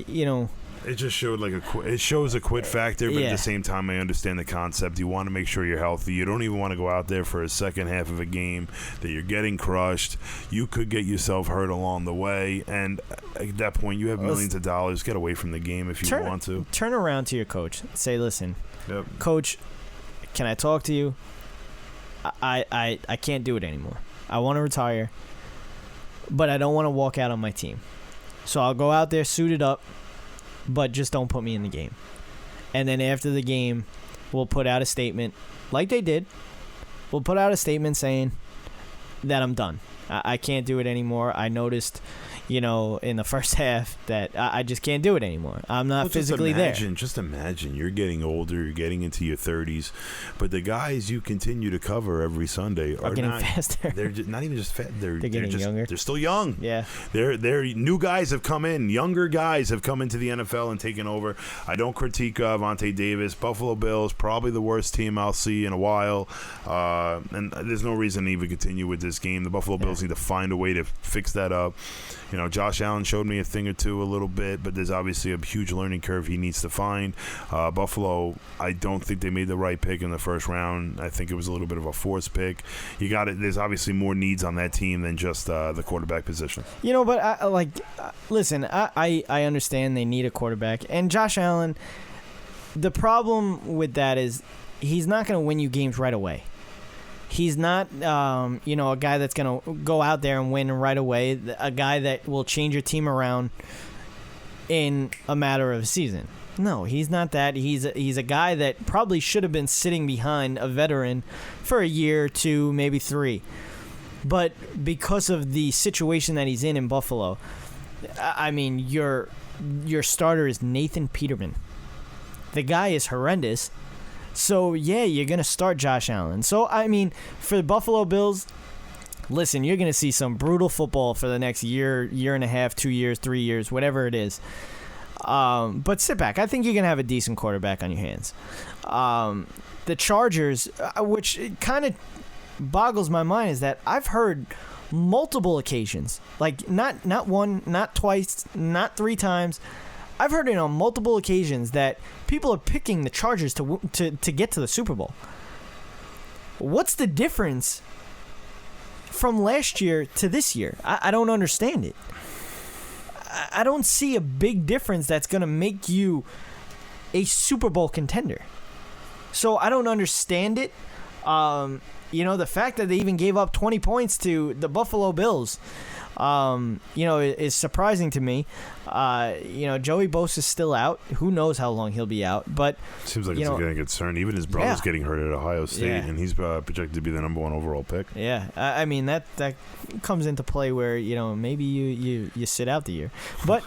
it just showed it shows a quit factor, but at the same time, I understand the concept. You want to make sure you're healthy. You don't even want to go out there for a second half of a game that you're getting crushed. You could get yourself hurt along the way, and at that point, you have millions of dollars. Get away from the game if you want to. Turn around to your coach. Say, listen, Coach, can I talk to you? I can't do it anymore. I want to retire, but I don't want to walk out on my team. So I'll go out there suited up, but just don't put me in the game. And then after the game, we'll put out a statement, like they did. We'll put out a statement saying that I'm done. I can't do it anymore. I noticed, in the first half that I just can't do it anymore. I'm not physically there. Just imagine you're getting older, you're getting into your 30s, but the guys you continue to cover every Sunday are getting faster. They're not even just fat. They're getting younger. They're still young. Yeah. They're new guys have come in. Younger guys have come into the NFL and taken over. I don't critique Vontae Davis. Buffalo Bills, probably the worst team I'll see in a while. And there's no reason to even continue with this game. The Buffalo Bills need to find a way to fix that up. Josh Allen showed me a thing or two a little bit, but there's obviously a huge learning curve he needs to find. Buffalo, I don't think they made the right pick in the first round. I think it was a little bit of a forced pick. There's obviously more needs on that team than just the quarterback position. But listen, I understand they need a quarterback, and Josh Allen. The problem with that is he's not going to win you games right away. He's not, a guy that's going to go out there and win right away, a guy that will change your team around in a matter of a season. No, he's not that. He's a guy that probably should have been sitting behind a veteran for a year, 2, maybe 3. But because of the situation that he's in Buffalo, I mean, your starter is Nathan Peterman. The guy is horrendous. So, you're going to start Josh Allen. So, I mean, for the Buffalo Bills, listen, you're going to see some brutal football for the next year, year and a half, 2 years, 3 years, whatever it is. But sit back. I think you're going to have a decent quarterback on your hands. The Chargers, which kind of boggles my mind, is that I've heard multiple occasions, like not one, not twice, not 3 times. I've heard it on multiple occasions that people are picking the Chargers to get to the Super Bowl. What's the difference from last year to this year? I don't understand it. I don't see a big difference that's going to make you a Super Bowl contender. So I don't understand it. The fact that they even gave up 20 points to the Buffalo Bills, is surprising to me. Joey Bosa's still out. Who knows how long he'll be out? But seems like it's getting concerned. Even his brother's getting hurt at Ohio State, and he's projected to be the number 1 overall pick. Yeah, I mean that comes into play where maybe you sit out the year, but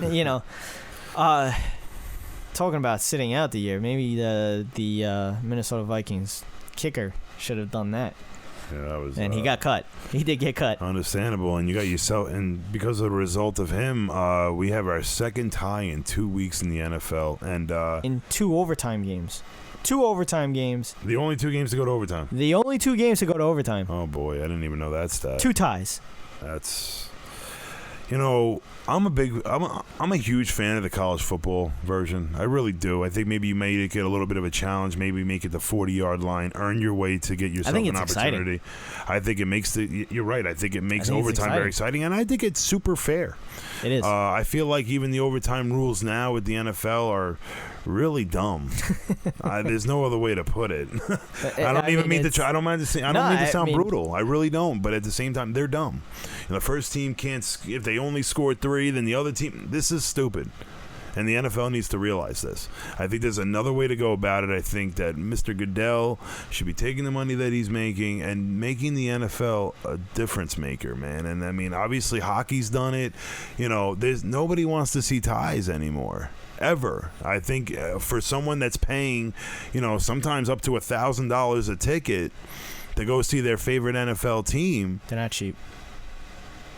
talking about sitting out the year, maybe the Minnesota Vikings kicker should have done that. Yeah, that was, and he got cut. He did get cut. Understandable. And you got yourself, and because of the result of him, we have our second tie in 2 weeks in the NFL, and in 2 overtime games. 2 overtime games. The only 2 games to go to overtime. The only 2 games to go to overtime. Oh boy, I didn't even know that stat. 2 ties. That's, I'm a huge fan of the college football version. I really do. I think maybe you may get a little bit of a challenge. Maybe make it the 40-yard line, earn your way to get yourself an opportunity. Exciting. I think it makes you're right. I think it makes overtime very exciting, and I think it's super fair. It is. I feel like even the overtime rules now with the NFL are really dumb. There's no other way to put it. I don't mean to sound brutal. I really don't. But at the same time, they're dumb. The first team can't. If they only score 3, then the other team. This is stupid. And the NFL needs to realize this. I think there's another way to go about it. I think that Mr. Goodell should be taking the money that he's making and making the NFL a difference maker, man. And I mean, obviously, hockey's done it. There's nobody wants to see ties anymore. Ever. I think for someone that's paying, sometimes up to $1,000 a ticket to go see their favorite NFL team, they're not cheap.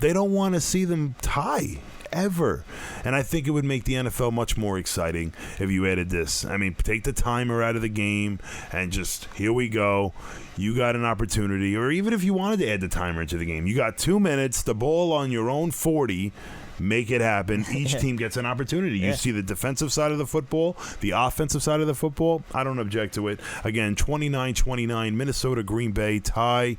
They don't want to see them tie. Ever. And I think it would make the NFL much more exciting if you added this. I mean, take the timer out of the game and just, here we go. You got an opportunity. Or even if you wanted to add the timer into the game, you got 2 minutes, the ball on your own 40. Make it happen. Each team gets an opportunity. You see the defensive side of the football, the offensive side of the football. I don't object to it. Again, 29-29, Minnesota, Green Bay, tie.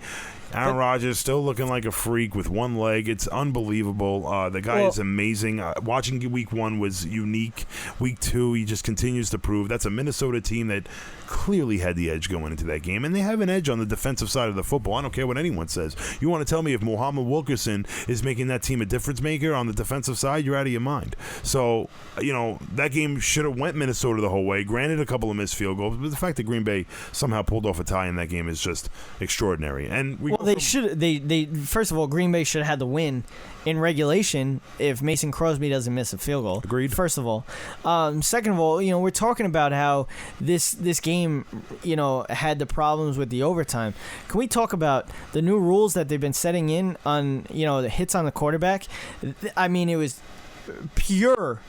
Aaron Rodgers still looking like a freak with one leg. It's unbelievable. The guy is amazing. Watching week 1 was unique. Week 2, he just continues to prove. That's a Minnesota team that clearly had the edge going into that game, and they have an edge on the defensive side of the football. I don't care what anyone says. You want to tell me if Muhammad Wilkerson is making that team a difference maker on the defensive side, you're out of your mind. So, that game should have went Minnesota the whole way. Granted, a couple of missed field goals, but the fact that Green Bay somehow pulled off a tie in that game is just extraordinary. And first of all, Green Bay should have had the win in regulation if Mason Crosby doesn't miss a field goal. Agreed. First of all. Second of all, we're talking about how this game, had the problems with the overtime. Can we talk about the new rules that they've been setting in on, the hits on the quarterback? I mean, it was pure,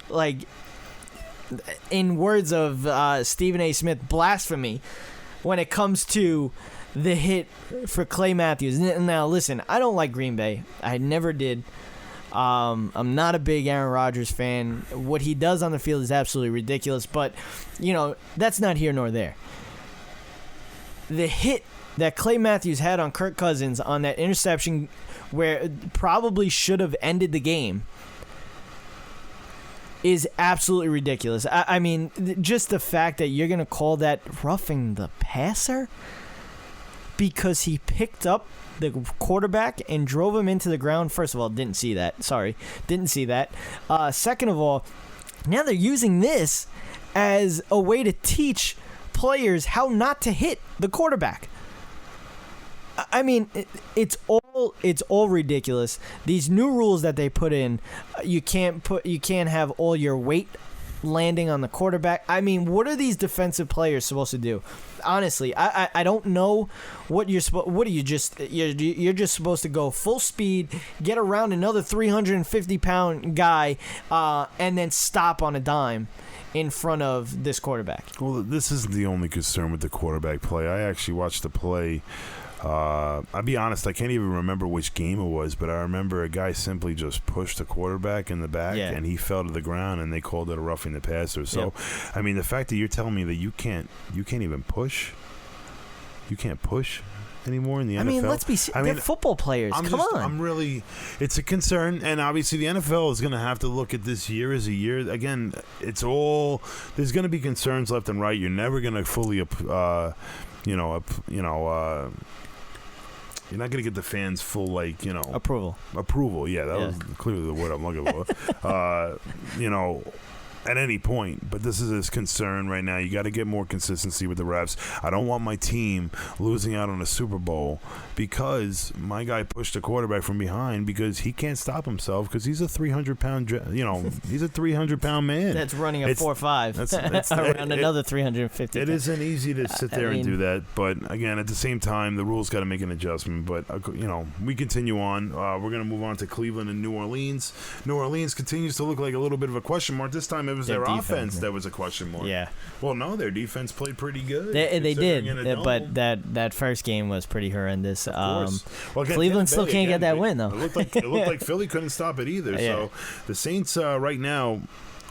in words of Stephen A. Smith, blasphemy when it comes to the hit for Clay Matthews. Now, listen, I don't like Green Bay. I never did. I'm not a big Aaron Rodgers fan. What he does on the field is absolutely ridiculous, but, that's not here nor there. The hit that Clay Matthews had on Kirk Cousins on that interception where it probably should have ended the game is absolutely ridiculous. I mean, just the fact that you're going to call that roughing the passer because he picked up the quarterback and drove him into the ground. First of all, didn't see that. Second of all, now they're using this as a way to teach players how not to hit the quarterback. I mean, it's all ridiculous. These new rules that they put in, you can't have all your weight landing on the quarterback. I mean, what are these defensive players supposed to do? Honestly, I don't know what you're supposed. What are you just? You're just supposed to go full speed, get around another 350-pound guy, and then stop on a dime in front of this quarterback. Well, this isn't the only concern with the quarterback play. I actually watched the play. I'll be honest, I can't even remember which game it was, but I remember a guy simply just pushed the quarterback in the back, and he fell to the ground, and they called it a roughing the passer. So, I mean, the fact that you're telling me that you can't even push, anymore in the NFL. I mean, let's be. They're football players. Come on. I'm really. It's a concern, and obviously the NFL is going to have to look at this year as a year. Again, it's all. There's going to be concerns left and right. You're never going to fully, you're not going to get the fans full, approval. Yeah, that was clearly the word I'm looking for. At any point, but this is his concern right now. You got to get more consistency with the refs. I don't want my team losing out on a Super Bowl because my guy pushed a quarterback from behind because he can't stop himself because he's a 300-pound, he's a 300-pound man. That's running a 4.5 around another 350. It isn't easy to sit there and do that, but again, at the same time, the rules got to make an adjustment. But we continue on. We're going to move on to Cleveland and New Orleans. New Orleans continues to look like a little bit of a question mark. This time it was their offense that was a question mark. Yeah. Well, no, their defense played pretty good. They did, but that first game was pretty horrendous. Well, again, Cleveland still can't get that win though. It looked like Philly couldn't stop it either. Yeah. So the Saints right now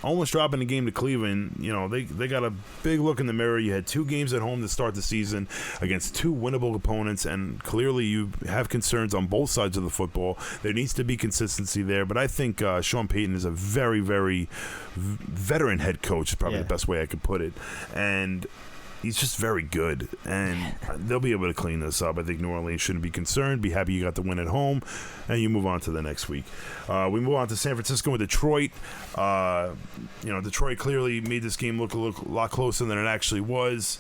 almost dropping the game to Cleveland. They got a big look in the mirror. You had 2 games at home to start the season against 2 winnable opponents, and clearly you have concerns on both sides of the football. There needs to be consistency there, but I think Sean Payton is a very, very veteran head coach, is probably the best way I could put it, and he's just very good, and they'll be able to clean this up. I think New Orleans shouldn't be concerned. Be happy you got the win at home, and you move on to the next week. We move on to San Francisco and Detroit. Detroit clearly made this game look a lot closer than it actually was.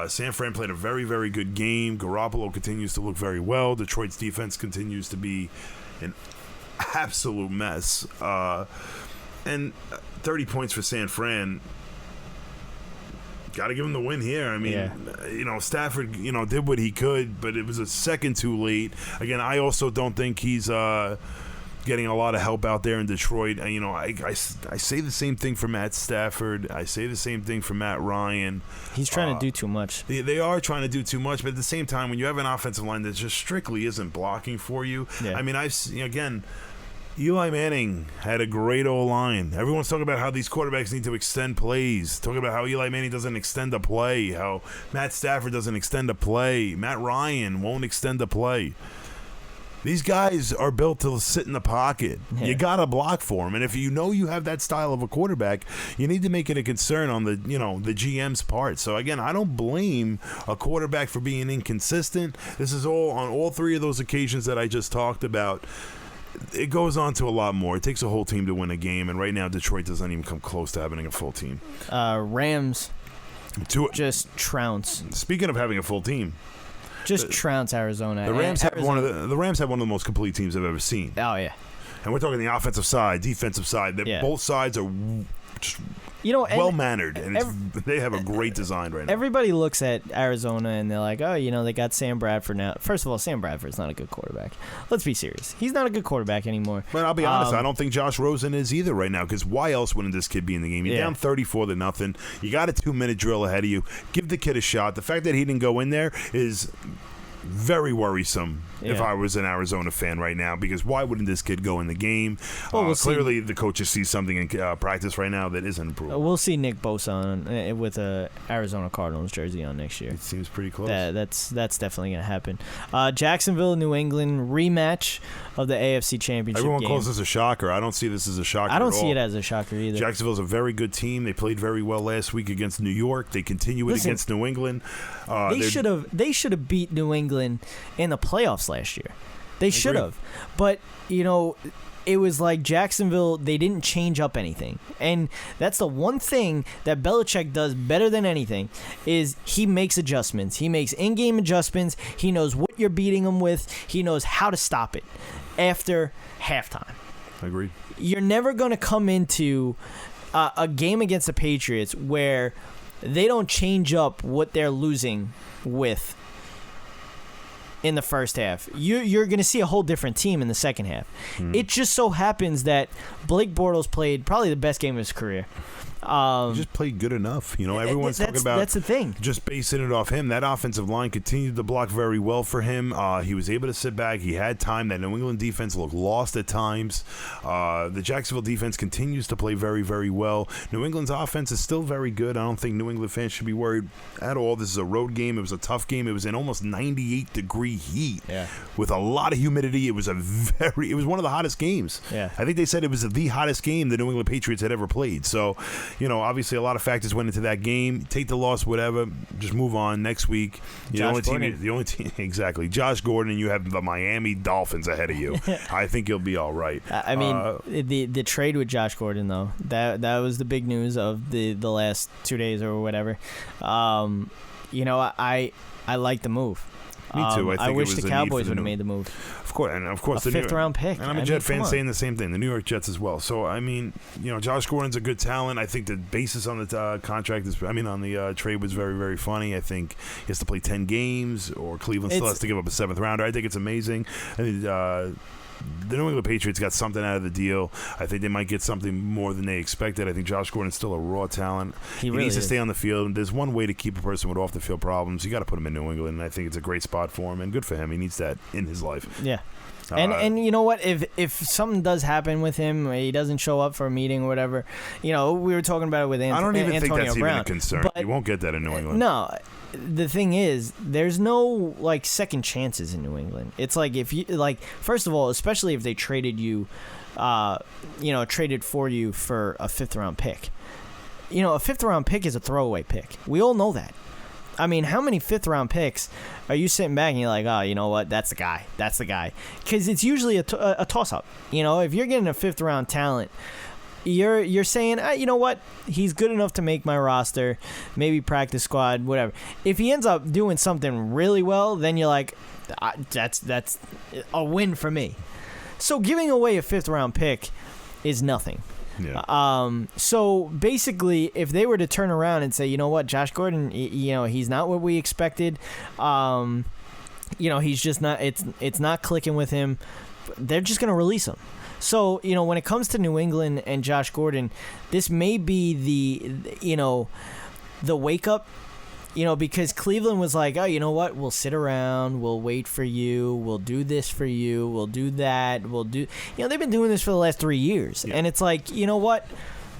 San Fran played a very, very good game. Garoppolo continues to look very well. Detroit's defense continues to be an absolute mess. And 30 points for San Fran. Got to give him the win here. I mean, Stafford, did what he could, but it was a second too late. Again, I also don't think he's getting a lot of help out there in Detroit. I say the same thing for Matt Stafford. I say the same thing for Matt Ryan. He's trying to do too much. They are trying to do too much, but at the same time, when you have an offensive line that just strictly isn't blocking for you, I mean, Eli Manning had a great O-line. Everyone's talking about how these quarterbacks need to extend plays. Talking about how Eli Manning doesn't extend a play. How Matt Stafford doesn't extend a play. Matt Ryan won't extend a play. These guys are built to sit in the pocket. Yeah. You got to block for them. And if you have that style of a quarterback, you need to make it a concern on the GM's part. So, again, I don't blame a quarterback for being inconsistent. This is all on all 3 of those occasions that I just talked about. It goes on to a lot more. It takes a whole team to win a game, and right now Detroit doesn't even come close to having a full team. Rams just trounce. Speaking of having a full team, just trounce Arizona. The Rams have one of the most complete teams I've ever seen. Oh yeah, and we're talking the offensive side, defensive side. Both sides are just well-mannered, and they have a great design right now. Everybody looks at Arizona, and they're like, oh, they got Sam Bradford now. First of all, Sam Bradford's not a good quarterback. Let's be serious. He's not a good quarterback anymore. But I'll be honest, I don't think Josh Rosen is either right now, because why else wouldn't this kid be in the game? You're down 34-0. You got a 2-minute drill ahead of you. Give the kid a shot. The fact that he didn't go in there is very worrisome if I was an Arizona fan right now, because why wouldn't this kid go in the game? Well, clearly the coaches see something in practice right now that isn't improving. We'll see Nick Bosa with a Arizona Cardinals jersey on next year. It seems pretty close. That's definitely going to happen. Jacksonville, New England rematch of the AFC Championship Everyone game. calls this a shocker. I don't see this as a shocker I don't at see all. it as a shocker either. Jacksonville's a very good team. They played very well last week against New York. They continue it against New England. They should have beat New England in the playoffs last year. They should have. But, it was like Jacksonville, they didn't change up anything. And that's the one thing that Belichick does better than anything is he makes adjustments. He makes in-game adjustments. He knows what you're beating him with. He knows how to stop it after halftime. Agreed. You're never going to come into a game against the Patriots where they don't change up what they're losing with in the first half. You're going to see a whole different team in the second half. It just so happens that Blake Bortles played probably the best game of his career. He just played good enough. Everyone's talking about that's the thing. Just basing it off him. That offensive line continued to block very well for him. He was able to sit back. He had time. That New England defense looked lost at times. The Jacksonville defense continues to play very, very well. New England's offense is still very good. I don't think New England fans should be worried at all. This is a road game. It was a tough game. It was in almost 98-degree heat with a lot of humidity. It was one of the hottest games. Yeah. I think they said it was the hottest game the New England Patriots had ever played. So, obviously a lot of factors went into that game. Take the loss, whatever. Just move on next week. The only team, exactly. Josh Gordon, and you have the Miami Dolphins ahead of you. I think you'll be all right. I mean, the trade with Josh Gordon, though, that was the big news of the last 2 days or whatever. I like the move. Me too. I wish the Cowboys would have made the move. Of course, a fifth-round pick. And I'm a Jet fan saying the same thing. The New York Jets as well. So I mean, Josh Gordon's a good talent. I think the basis on the contract on the trade was very, very funny. I think he has to play 10 games, or Cleveland still has to give up a 7th rounder. I think it's amazing. The New England Patriots got something out of the deal. I think they might get something more than they expected. I think Josh Gordon's still a raw talent. He needs to stay on the field. There's one way to keep a person with off-the-field problems. You got to put him in New England, and I think it's a great spot for him, and good for him. He needs that in his life. Yeah. And you know what? If something does happen with him, he doesn't show up for a meeting or whatever. We were talking about it with Antonio Brown. I don't even think that's Brown, even a concern. You won't get that in New England. No. The thing is, there's no second chances in New England. It's like if you first of all, especially if they traded you, traded for you for a 5th-round pick. A 5th-round pick is a throwaway pick. We all know that. I mean, how many 5th-round picks are you sitting back and you're like, oh, you know what? That's the guy. That's the guy. Because it's usually a toss-up. If you're getting a 5th-round talent, you're saying, you know what? He's good enough to make my roster, maybe practice squad, whatever. If he ends up doing something really well, then you're like, that's a win for me. So giving away a 5th-round pick is nothing. Yeah. So basically, if they were to turn around and say, you know what, Josh Gordon, he's not what we expected. He's just not. It's not clicking with him. They're just gonna release him. So, when it comes to New England and Josh Gordon, this may be the wake up, because Cleveland was like, oh, you know what? We'll sit around. We'll wait for you. We'll do this for you. We'll do that. We'll do, they've been doing this for the last 3 years. Yeah. And it's like, you know what?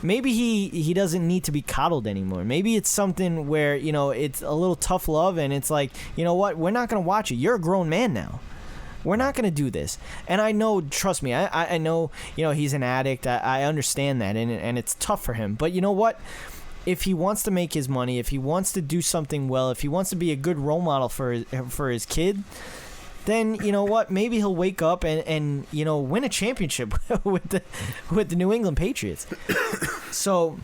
Maybe he doesn't need to be coddled anymore. Maybe it's something where, it's a little tough love and it's like, you know what? We're not going to watch it. You're a grown man now. We're not going to do this. And I know, trust me, I know, he's an addict. I understand that, and it's tough for him. But you know what? If he wants to make his money, if he wants to do something well, if he wants to be a good role model for his kid, then you know what? Maybe he'll wake up and win a championship with the New England Patriots. So,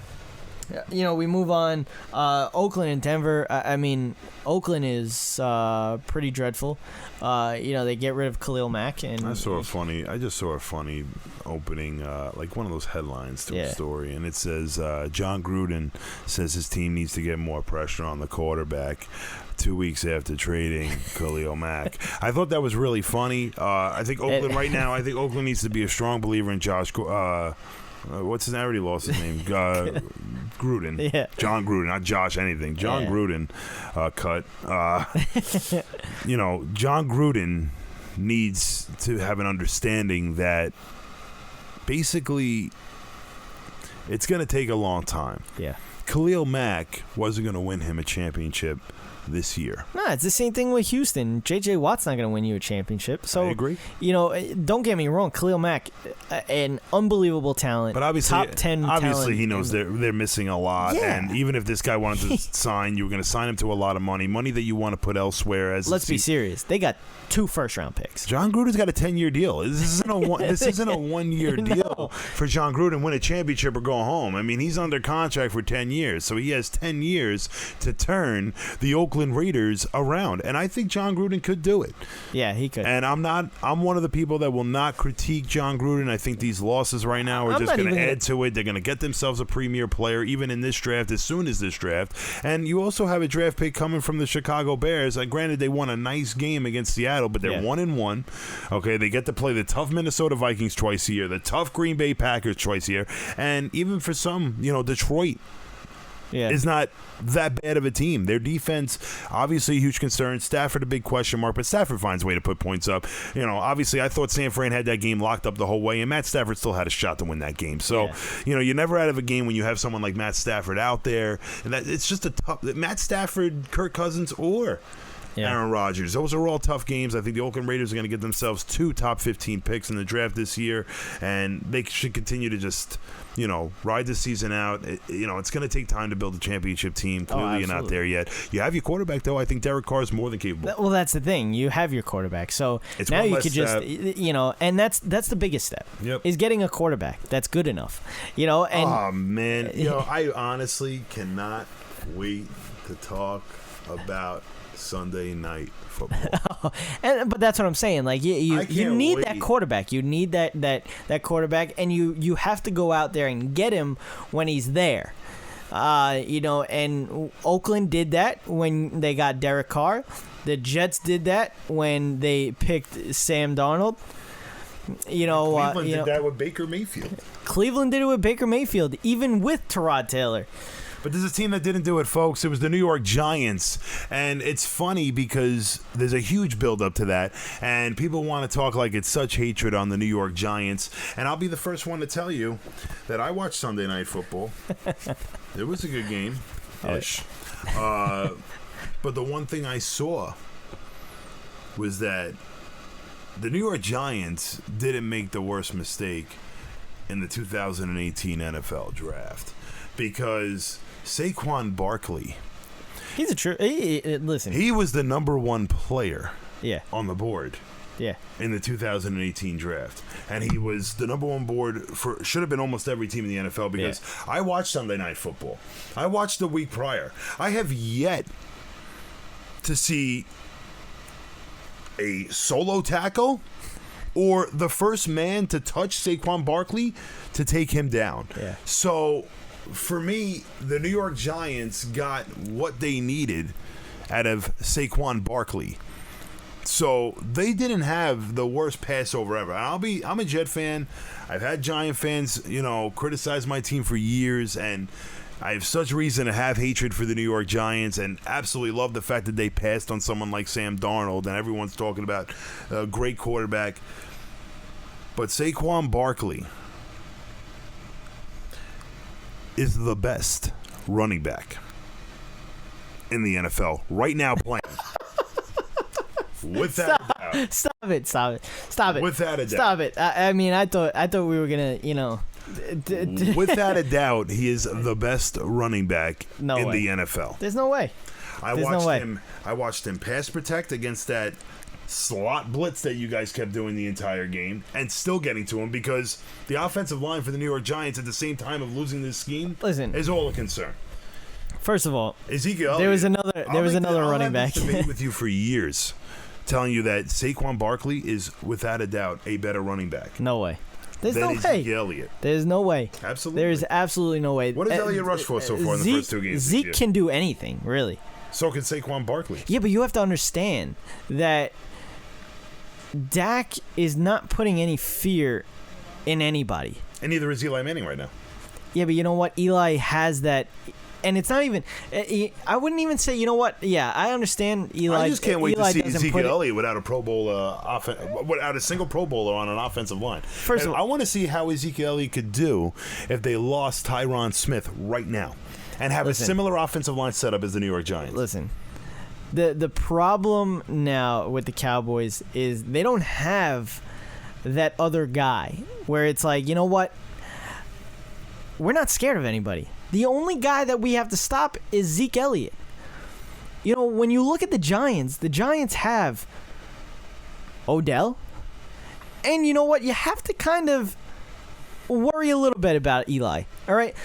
we move on. Oakland and Denver. I mean, Oakland is pretty dreadful. They get rid of Khalil Mack, and I just saw a funny opening, like one of those headlines to a story, and it says John Gruden says his team needs to get more pressure on the quarterback 2 weeks after trading Khalil Mack. I thought that was really funny. I think Oakland right now. I think Oakland needs to be a strong believer in Josh. What's his name? I already lost his name. Gruden. Yeah. John Gruden, not Josh anything. John Gruden cut. John Gruden needs to have an understanding that basically it's going to take a long time. Yeah. Khalil Mack wasn't going to win him a championship this year. No, it's the same thing with Houston. J.J. Watt's not going to win you a championship. So, I agree. Don't get me wrong. Khalil Mack, an unbelievable talent. But obviously, top 10 obviously talent he knows they're missing a lot. Yeah. And even if this guy wanted to sign, you were going to sign him to a lot of money that you want to put elsewhere. Let's be serious. They got 2 first-round picks. John Gruden's got a 10-year deal. This isn't a 1-year deal for John Gruden. Win a championship or go home. I mean, he's under contract for 10 years, so he has 10 years to turn the Oakland Raiders around. And I think John Gruden could do it. Yeah, he could. And I'm one of the people that will not critique John Gruden. I think these losses right now are just going to add to it. They're going to get themselves a premier player, even in this draft, as soon as this draft. And you also have a draft pick coming from the Chicago Bears. Granted, they won a nice game against Seattle, but they're 1-1. Okay, they get to play the tough Minnesota Vikings twice a year, the tough Green Bay Packers twice a year, and even for some, Detroit is not that bad of a team. Their defense, obviously a huge concern. Stafford, a big question mark, but Stafford finds a way to put points up. Obviously I thought San Fran had that game locked up the whole way, and Matt Stafford still had a shot to win that game. So, you're never out of a game when you have someone like Matt Stafford out there. And it's just a tough – Matt Stafford, Kirk Cousins, or – Aaron Rodgers. Those are all tough games. I think the Oakland Raiders are going to get themselves 2 top 15 picks in the draft this year, and they should continue to just, ride the season out. It's going to take time to build a championship team. Clearly, you're not there yet. You have your quarterback, though. I think Derek Carr is more than capable. Well, that's the thing. You have your quarterback. So it's now you could just, and that's the biggest step. Yep. Is getting a quarterback that's good enough. And oh, man. I honestly cannot wait to talk about Sunday night football. But that's what I'm saying. Like you need that quarterback. You need that quarterback, and you have to go out there and get him when he's there. And Oakland did that when they got Derek Carr. The Jets did that when they picked Sam Darnold. Cleveland did that with Baker Mayfield. Cleveland did it with Baker Mayfield, even with Tyrod Taylor. But there's a team that didn't do it, folks. It was the New York Giants. And it's funny because there's a huge build-up to that. And people want to talk like it's such hatred on the New York Giants. And I'll be the first one to tell you that I watched Sunday Night Football. It was a good game-ish. But the one thing I saw was that the New York Giants didn't make the worst mistake in the 2018 NFL Draft. Because Saquon Barkley, he's a true. Listen, he was the number 1 player. On the board. In the 2018 draft, and he was the number 1 board for should have been almost every team in the NFL. Because I watched Sunday Night Football. I watched the week prior. I have yet to see a solo tackle or the first man to touch Saquon Barkley to take him down. So. For me, the New York Giants got what they needed out of Saquon Barkley. So they didn't have the worst Passover ever. I'm a Jet fan. I've had Giant fans, criticize my team for years, and I have such reason to have hatred for the New York Giants and absolutely love the fact that they passed on someone like Sam Darnold, and everyone's talking about a great quarterback. But Saquon Barkley is the best running back in the NFL right now playing. Without a doubt. Stop it. Without a doubt. Stop it. I mean, I thought we were going to, Without a doubt, he is the best running back in the NFL. There's no way. I watched him pass protect against that slot blitz that you guys kept doing the entire game and still getting to him because the offensive line for the New York Giants at the same time of losing this scheme is all a concern. First of all, Ezekiel, there was another running back. I've been with you for years telling you that Saquon Barkley is without a doubt a better running back. No way. There's no way. Ezekiel Elliott. There's no way. Absolutely. There is absolutely no way. What has Elliott rushed for so far in the first 2 games? Zeke can do anything, really. So can Saquon Barkley. Yeah, but you have to understand that Dak is not putting any fear in anybody. And neither is Eli Manning right now. Yeah, but you know what? Eli has that, and it's not even. I wouldn't even say. You know what? Yeah, I understand Eli. I just can't wait to see Ezekiel Elliott without a Pro Bowl without a single Pro Bowler on an offensive line. First of all, I want to see how Ezekiel Elliott could do if they lost Tyron Smith right now and have a similar offensive line setup as the New York Giants. Listen. The problem now with the Cowboys is they don't have that other guy where it's like, you know what? We're not scared of anybody. The only guy that we have to stop is Zeke Elliott. You know, when you look at the Giants have Odell. And you know what? You have to kind of worry a little bit about Eli. All right,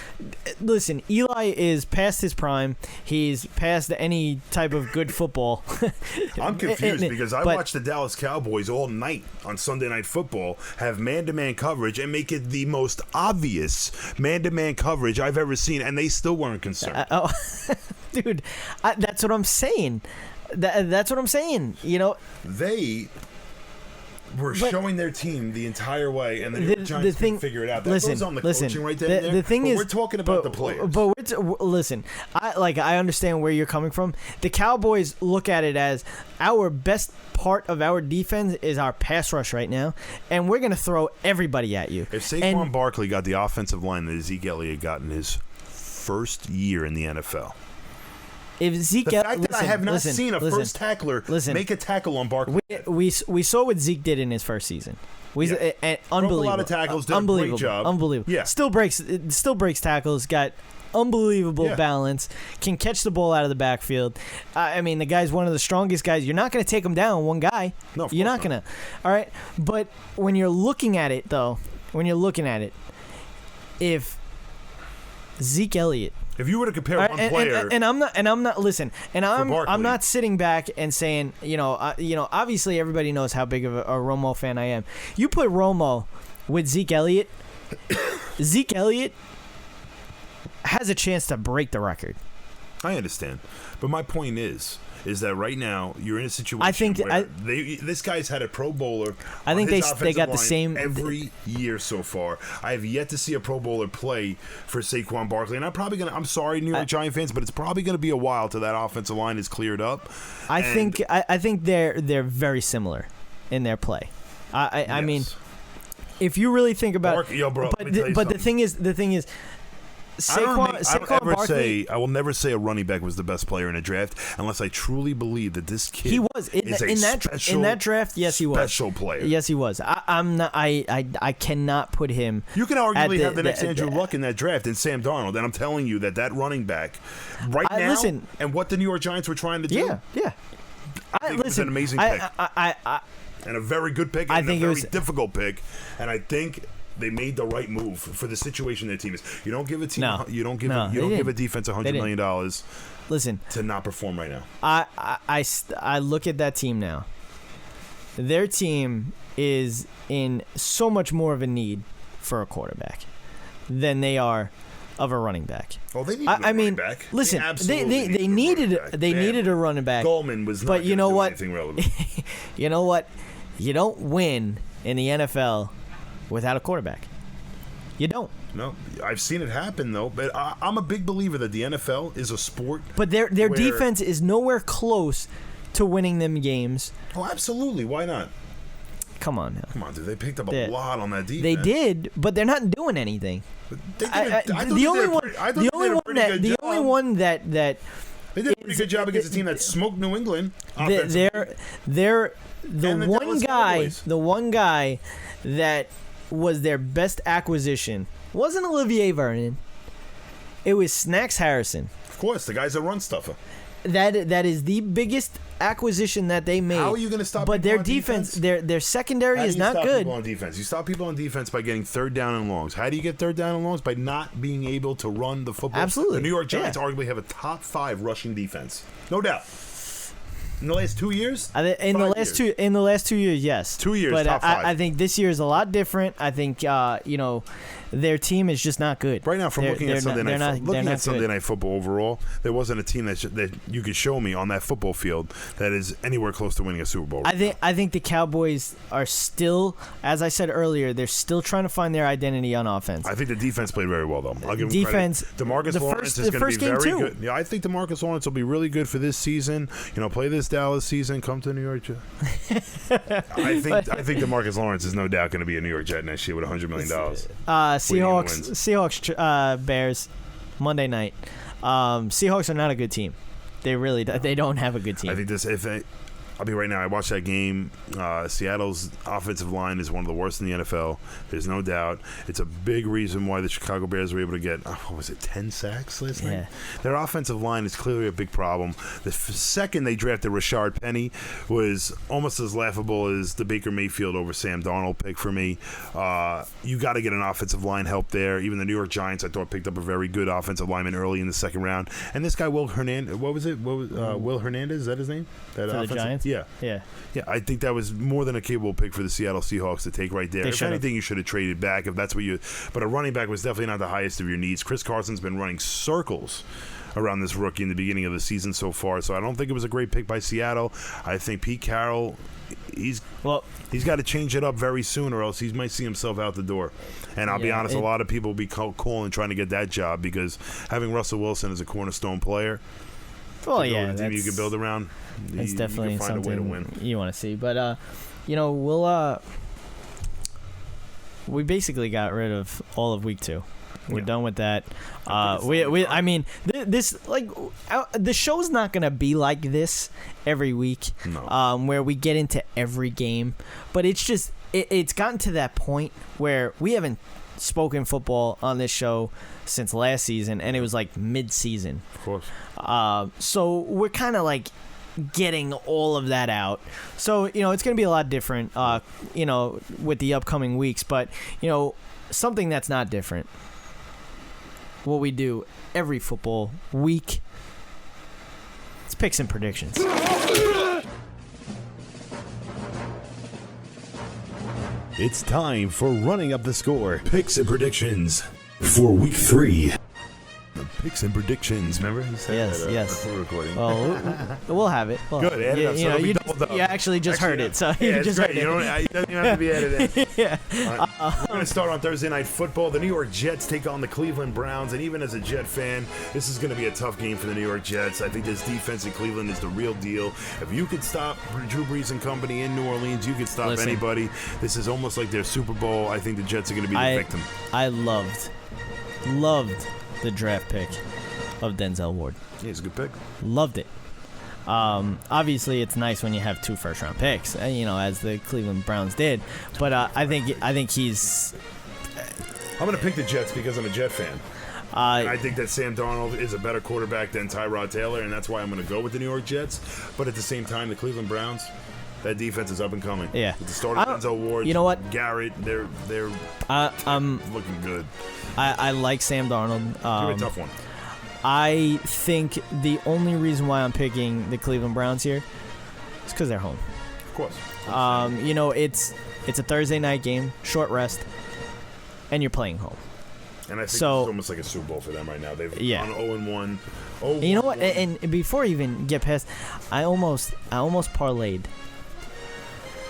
listen, Eli is past his prime. He's past any type of good football. I'm confused because I watched the Dallas Cowboys all night on Sunday Night Football have man-to-man coverage and make it the most obvious man-to-man coverage I've ever seen, and they still weren't concerned. Dude, that's what I'm saying. That's what I'm saying. You know, they were showing their team the entire way, and the New York Giants couldn't figure it out. That goes on the coaching right there. The thing is, we're talking about the players. But listen, I understand where you're coming from. The Cowboys look at it as our best part of our defense is our pass rush right now, and we're going to throw everybody at you. If Saquon Barkley got the offensive line that Zeke Elliott got in his first year in the NFL. If Zeke, the fact that I have not seen a first tackler make a tackle on Barkley. We saw what Zeke did in his first season. Unbelievable. Broke a lot of tackles. Did a great job. Unbelievable. Yeah. Still breaks tackles. Got unbelievable balance. Can catch the ball out of the backfield. I mean, the guy's one of the strongest guys. You're not going to take him down one guy. No, you're not going to. All right. But when you're looking at it, if Zeke Elliott. If you were to compare one player, I'm not sitting back and saying, obviously everybody knows how big of a Romo fan I am. You put Romo with Zeke Elliott, Zeke Elliott has a chance to break the record. I understand, but my point is that right now you're in a situation where this guy's had a Pro Bowler. I think they got the same every year so far. I have yet to see a Pro Bowler play for Saquon Barkley, and I'm sorry, New York Giant fans, but it's probably gonna be a while till that offensive line is cleared up. I think they're very similar in their play. I mean, if you really think about it, but the thing is. Saquon Barkley, I will never say a running back was the best player in a draft unless I truly believe that this kid he was in that draft. Yes, he was special player. Yes, he was. I'm not. I cannot put him. You can arguably have the next Andrew Luck in that draft and Sam Darnold, and I'm telling you that running back now and what the New York Giants were trying to do. Yeah. It was an amazing pick. And a very good pick, and a very difficult pick, and I think they made the right move for the situation their team is. You don't give a team. You don't give a defense $100 million. Listen, to not perform right now. I look at that team now. Their team is in so much more of a need for a quarterback than they are of a running back. Well, they needed a running back. Listen, they needed a running back. Goldman was not doing anything relevant. You know what? You don't win in the NFL without a quarterback. You don't. No, I've seen it happen though. But I'm a big believer that the NFL is a sport. But their defense is nowhere close to winning them games. Oh, absolutely. Why not? Come on now. Come on, dude. They picked up a lot on that defense. They did, but they're not doing anything. The only one that they did a pretty good job against a team that smoked New England. The one guy that was their best acquisition wasn't Olivier Vernon. It was Snacks Harrison. Of course, the guy's a run stuffer. That is the biggest acquisition that they made. How are you going to stop? But their defense, their secondary is not good. On defense, you stop people on defense by getting third down and longs. How do you get third down and longs? By not being able to run the football. Absolutely, the New York Giants arguably have a top 5 rushing defense, no doubt. In the last 2 years? In the last 2 years, yes. 2 years, but top 5. I think this year is a lot different. I think their team is just not good. Right now, from looking at Sunday Night Football overall, there wasn't a team that you could show me on that football field that is anywhere close to winning a Super Bowl. I think the Cowboys are still, as I said earlier, they're still trying to find their identity on offense. I think the defense played very well, though. I'll give them defense. Credit. DeMarcus Lawrence is going to be very good. Yeah, I think DeMarcus Lawrence will be really good for this season. Play this Dallas season, come to New York. I think DeMarcus Lawrence is no doubt going to be a New York Jet next year with $100 million. Seahawks, Bears, Monday night. Seahawks are not a good team. They don't have a good team. I think I'll be right now. I watched that game. Seattle's offensive line is one of the worst in the NFL. There's no doubt. It's a big reason why the Chicago Bears were able to get, 10 sacks last night? Their offensive line is clearly a big problem. The second they drafted Rashard Penny was almost as laughable as the Baker Mayfield over Sam Darnold pick for me. You got to get an offensive line help there. Even the New York Giants, I thought, picked up a very good offensive lineman early in the second round. And this guy, Will Hernandez, Will Hernandez, is that his name? For the Giants? Yeah. I think that was more than a capable pick for the Seattle Seahawks to take right there. If anything, you should have traded back if that's what you. But a running back was definitely not the highest of your needs. Chris Carson's been running circles around this rookie in the beginning of the season so far, so I don't think it was a great pick by Seattle. I think Pete Carroll, he's got to change it up very soon, or else he might see himself out the door. And I'll be honest, a lot of people will be calling trying to get that job because having Russell Wilson as a cornerstone player. Well, you can build around. It's definitely you can find something a way to win. You want to see, but we basically got rid of all of week 2. We're done with that. The show's not gonna be like this every week, where we get into every game. But it's just it's gotten to that point where we haven't spoken football on this show since last season, and it was like mid-season. Of course. So we're kind of like getting all of that out. So, it's going to be a lot different, with the upcoming weeks. But, something that's not different, what we do every football week, it's picks and predictions. It's time for Running Up the Score. Picks and predictions for Week 3. The picks and predictions. Remember? Yes. We're recording. Well, we'll have it. Good. Add it up. So you actually just heard it, so you just heard it. It doesn't even have to be edited. Yeah. We're going to start on Thursday Night Football. The New York Jets take on the Cleveland Browns, and even as a Jet fan, this is going to be a tough game for the New York Jets. I think this defense in Cleveland is the real deal. If you could stop Drew Brees and company in New Orleans, you could stop anybody. This is almost like their Super Bowl. I think the Jets are going to be the victim. I loved the draft pick of Denzel Ward. Yeah, it's a good pick. Loved it. Obviously, it's nice when you have 2 first-round picks, as the Cleveland Browns did. But I think he's. I'm going to pick the Jets because I'm a Jet fan. And I think that Sam Darnold is a better quarterback than Tyrod Taylor, and that's why I'm going to go with the New York Jets. But at the same time, the Cleveland Browns, that defense is up and coming. Yeah. With the start of Denzel Ward, you know what? Garrett, they're looking good. I like Sam Darnold. Give it a tough one. I think the only reason why I'm picking the Cleveland Browns here is because they're home. Of course. It's a Thursday night game, short rest, and you're playing home. And I think it's almost like a Super Bowl for them right now. They've gone 0-1. You know what? And before I even get past, I almost parlayed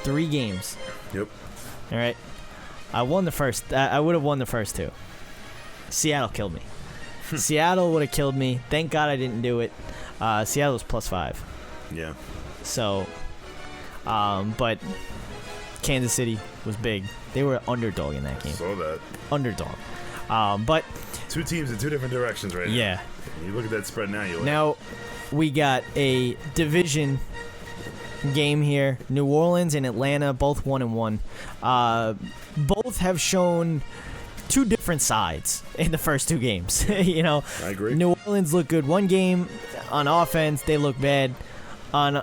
3 games. Yep. All right. I won the first. I would have won the first 2. Seattle killed me. Seattle would have killed me. Thank God I didn't do it. Seattle was +5. Yeah. So, but Kansas City was big. They were underdog in that game. Saw that. Underdog. But 2 teams in 2 different directions right now. Yeah. You look at that spread now. Now we got a division game here. New Orleans and Atlanta, both 1-1. Both have shown 2 different sides in the first 2 games. I agree. New Orleans looked good one game on offense. They look bad on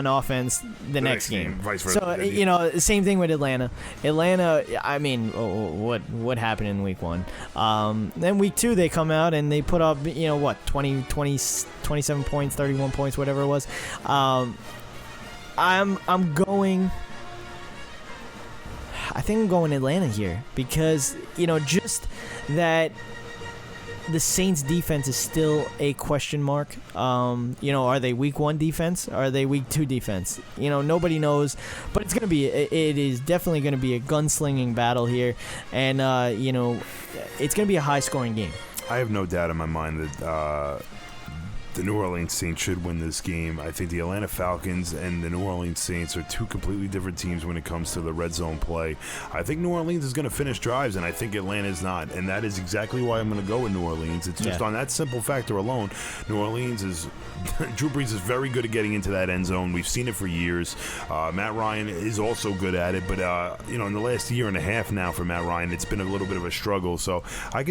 offense the next game. Vice versa. So same thing with Atlanta. Atlanta, I mean, what happened in week 1? Then week 2 they come out and they put up 27 points, 31 points, whatever it was. I think I'm going Atlanta here because, just that the Saints defense is still a question mark. Are they week 1 defense? Are they week 2 defense? Nobody knows, but it is definitely going to be a gunslinging battle here. And, it's going to be a high scoring game. I have no doubt in my mind that the New Orleans Saints should win this game. I think the Atlanta Falcons and the New Orleans Saints are two completely different teams when it comes to the red zone play. I think New Orleans is going to finish drives, and I think Atlanta is not. And that is exactly why I'm going to go with New Orleans. It's just on that simple factor alone. New Orleans is Drew Brees is very good at getting into that end zone. We've seen it for years. Matt Ryan is also good at it, but in the last year and a half now for Matt Ryan, it's been a little bit of a struggle. So I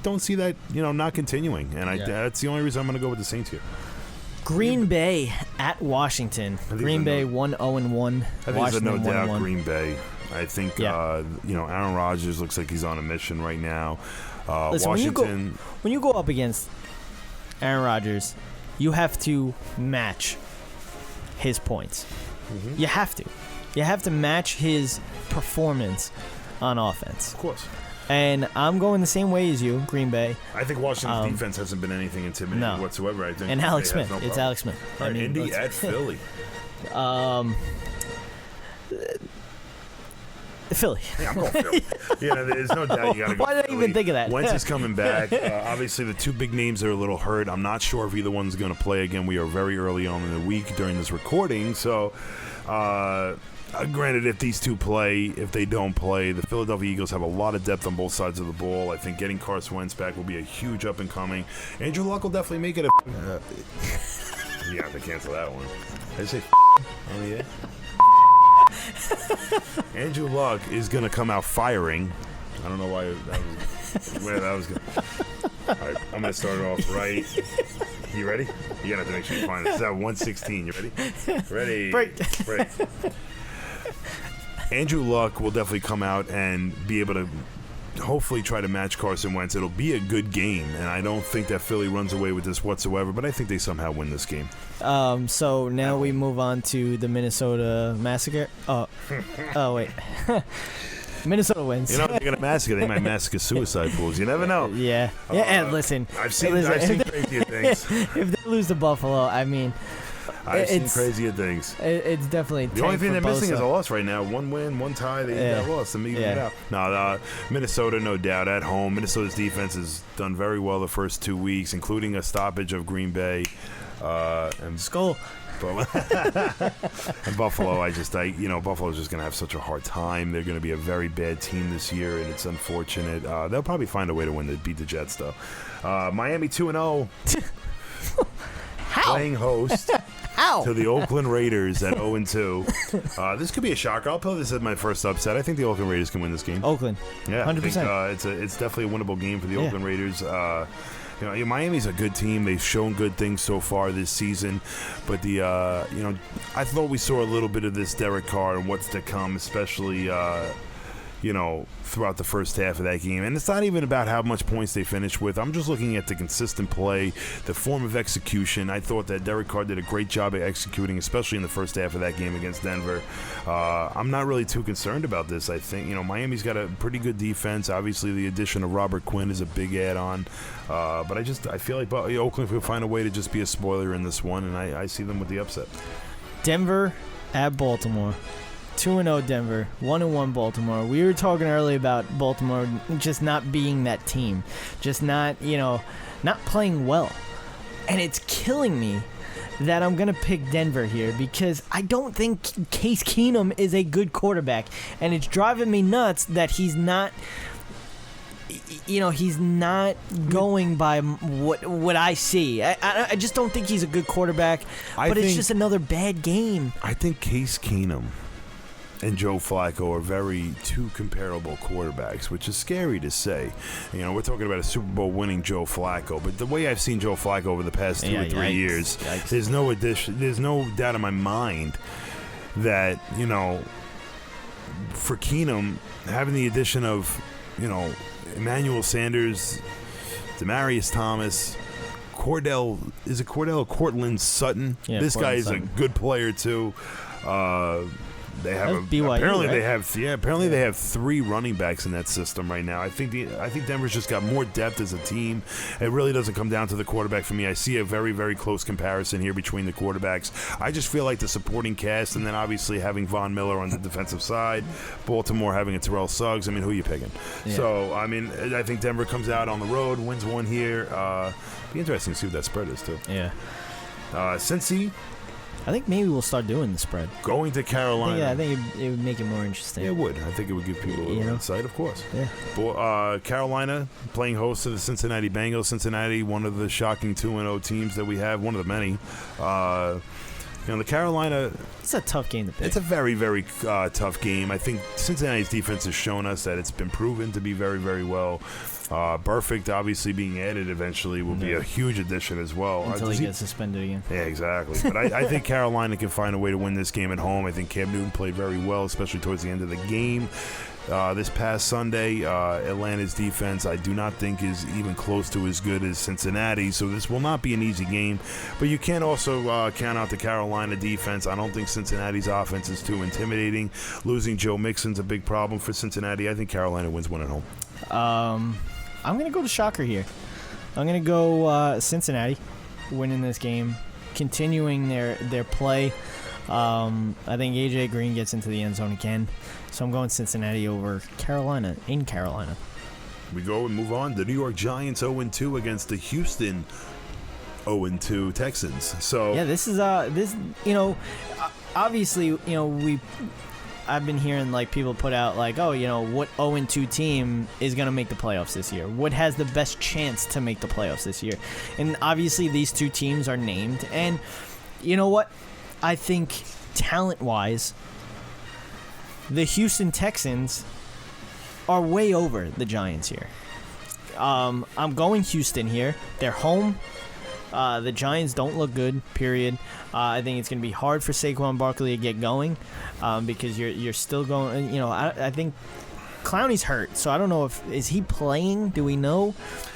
don't see that not continuing, and that's the only reason I'm going to go with the Saints here. Green Bay at Washington. Green Bay 1-0-1. I think there's no doubt Green Bay. I think Aaron Rodgers looks like he's on a mission right now. Listen, Washington. When you go up against Aaron Rodgers, you have to match his points. Mm-hmm. You have to. You have to match his performance on offense. Of course. And I'm going the same way as you, Green Bay. I think Washington's defense hasn't been anything intimidating whatsoever. I think. And Alex Smith. It's Alex Smith. Right, Indy at Philly. Philly. Yeah, I'm going Philly. There's no doubt you got to go. Why did I even think of that? Wentz is coming back. Obviously, the two big names are a little hurt. I'm not sure if either one's going to play again. We are very early on in the week during this recording, so. Granted, if these two play, if they don't play, the Philadelphia Eagles have a lot of depth on both sides of the ball. I think getting Carson Wentz back will be a huge up and coming. Andrew Luck will definitely make it a. You have to cancel that one. I say. Oh yeah. Andrew Luck is going to come out firing. I don't know why where that was going. All right, I'm going to start it off right. You ready? You're going to have to make sure you find it. It's at 116. You ready? Ready. Break. Andrew Luck will definitely come out and be able to hopefully try to match Carson Wentz. It'll be a good game, and I don't think that Philly runs away with this whatsoever, but I think they somehow win this game. So now we move on to the Minnesota Massacre. Oh wait. Minnesota wins. They're going to massacre. They might massacre suicide pools. You never know. Yeah. And listen. I've seen crazier things. If they lose to Buffalo, I mean... I've seen crazier things. It's definitely the only thing they're missing is a loss right now. One win, one tie. They got lost. Minnesota, no doubt, at home. Minnesota's defense has done very well the first 2 weeks, including a stoppage of Green Bay. And Skull. And Buffalo, Buffalo's just going to have such a hard time. They're going to be a very bad team this year, and it's unfortunate. They'll probably find a way to beat the Jets, though. Miami 2-0. How? Playing host. To the Oakland Raiders at 0-2. This could be a shocker. I'll put this as my first upset. I think the Oakland Raiders can win this game. Oakland. Yeah, 100%. I think, it's definitely a winnable game for the Oakland Raiders. Miami's a good team. They've shown good things so far this season, but I thought we saw a little bit of this Derek Carr and what's to come, especially throughout the first half of that game. And it's not even about how much points they finish with. I'm just looking at the consistent play, the form of execution. I thought that Derek Carr did a great job at executing, especially in the first half of that game against Denver. I'm not really too concerned about this. I think, Miami's got a pretty good defense. Obviously, the addition of Robert Quinn is a big add-on. But I feel like Oakland will find a way to just be a spoiler in this one, and I see them with the upset. Denver at Baltimore. 2-0 Denver, 1-1 Baltimore. We were talking earlier about Baltimore just not being that team, just not playing well. And it's killing me that I'm going to pick Denver here because I don't think Case Keenum is a good quarterback. And it's driving me nuts that he's not going by what I see. I just don't think he's a good quarterback, but it's just another bad game. I think Case Keenum and Joe Flacco are two comparable quarterbacks, which is scary to say. We're talking about a Super Bowl winning Joe Flacco, but the way I've seen Joe Flacco over the past 2 or 3 years, there's no doubt in my mind that, for Keenum, having the addition of, Emmanuel Sanders, Demaryius Thomas, Cortland Sutton. Yeah, this guy is a good player too. They have That's BYU, apparently right? they have 3 running backs in that system right now. I think Denver's just got more depth as a team. It really doesn't come down to the quarterback for me. I see a very, very close comparison here between the quarterbacks. I just feel like the supporting cast, and then obviously having Von Miller on the defensive side, Baltimore having a Terrell Suggs. I mean, who are you picking? Yeah. So I mean, I think Denver comes out on the road, wins one here. Be interesting to see what that spread is too. Yeah. Cincy I think maybe we'll start doing the spread. going to Carolina. Yeah, I think it would make it more interesting. Yeah, it would. I think it would give people a little insight, of course. Yeah. Carolina playing host to the Cincinnati Bengals. Cincinnati, one of the shocking 2-0 teams that we have, one of the many. The Carolina, It's a tough game to pick. it's a very, very tough game. I think Cincinnati's defense has shown us that it's been proven to be very, very well. Perfect, obviously, being added eventually will be a huge addition as well. Until he gets suspended again. Yeah, exactly. But I think Carolina can find a way to win this game at home. I think Cam Newton played very well, especially towards the end of the game. This past Sunday, Atlanta's defense I do not think is even close to as good as Cincinnati, so this will not be an easy game. But you can't also count out the Carolina defense. I don't think Cincinnati's offense is too intimidating. Losing Joe Mixon's a big problem for Cincinnati. I think Carolina wins one at home. I'm going to go to shocker here. I'm going to go Cincinnati winning this game, continuing their play. I think A.J. Green gets into the end zone again. So I'm going Cincinnati over Carolina in Carolina. We go and move on. The New York Giants 0-2 against the Houston 0-2 Texans. So Yeah, this is obviously, I've been hearing like people put out like, what 0-2 team is going to make the playoffs this year? What has the best chance to make the playoffs this year? And obviously these two teams are named. And you know what? I think talent-wise, the Houston Texans are way over the Giants here. I'm going Houston here. They're home. The Giants don't look good, period. I think it's going to be hard for Saquon Barkley to get going because you're still going. I think Clowney's hurt, so I don't know is he playing? Do we know?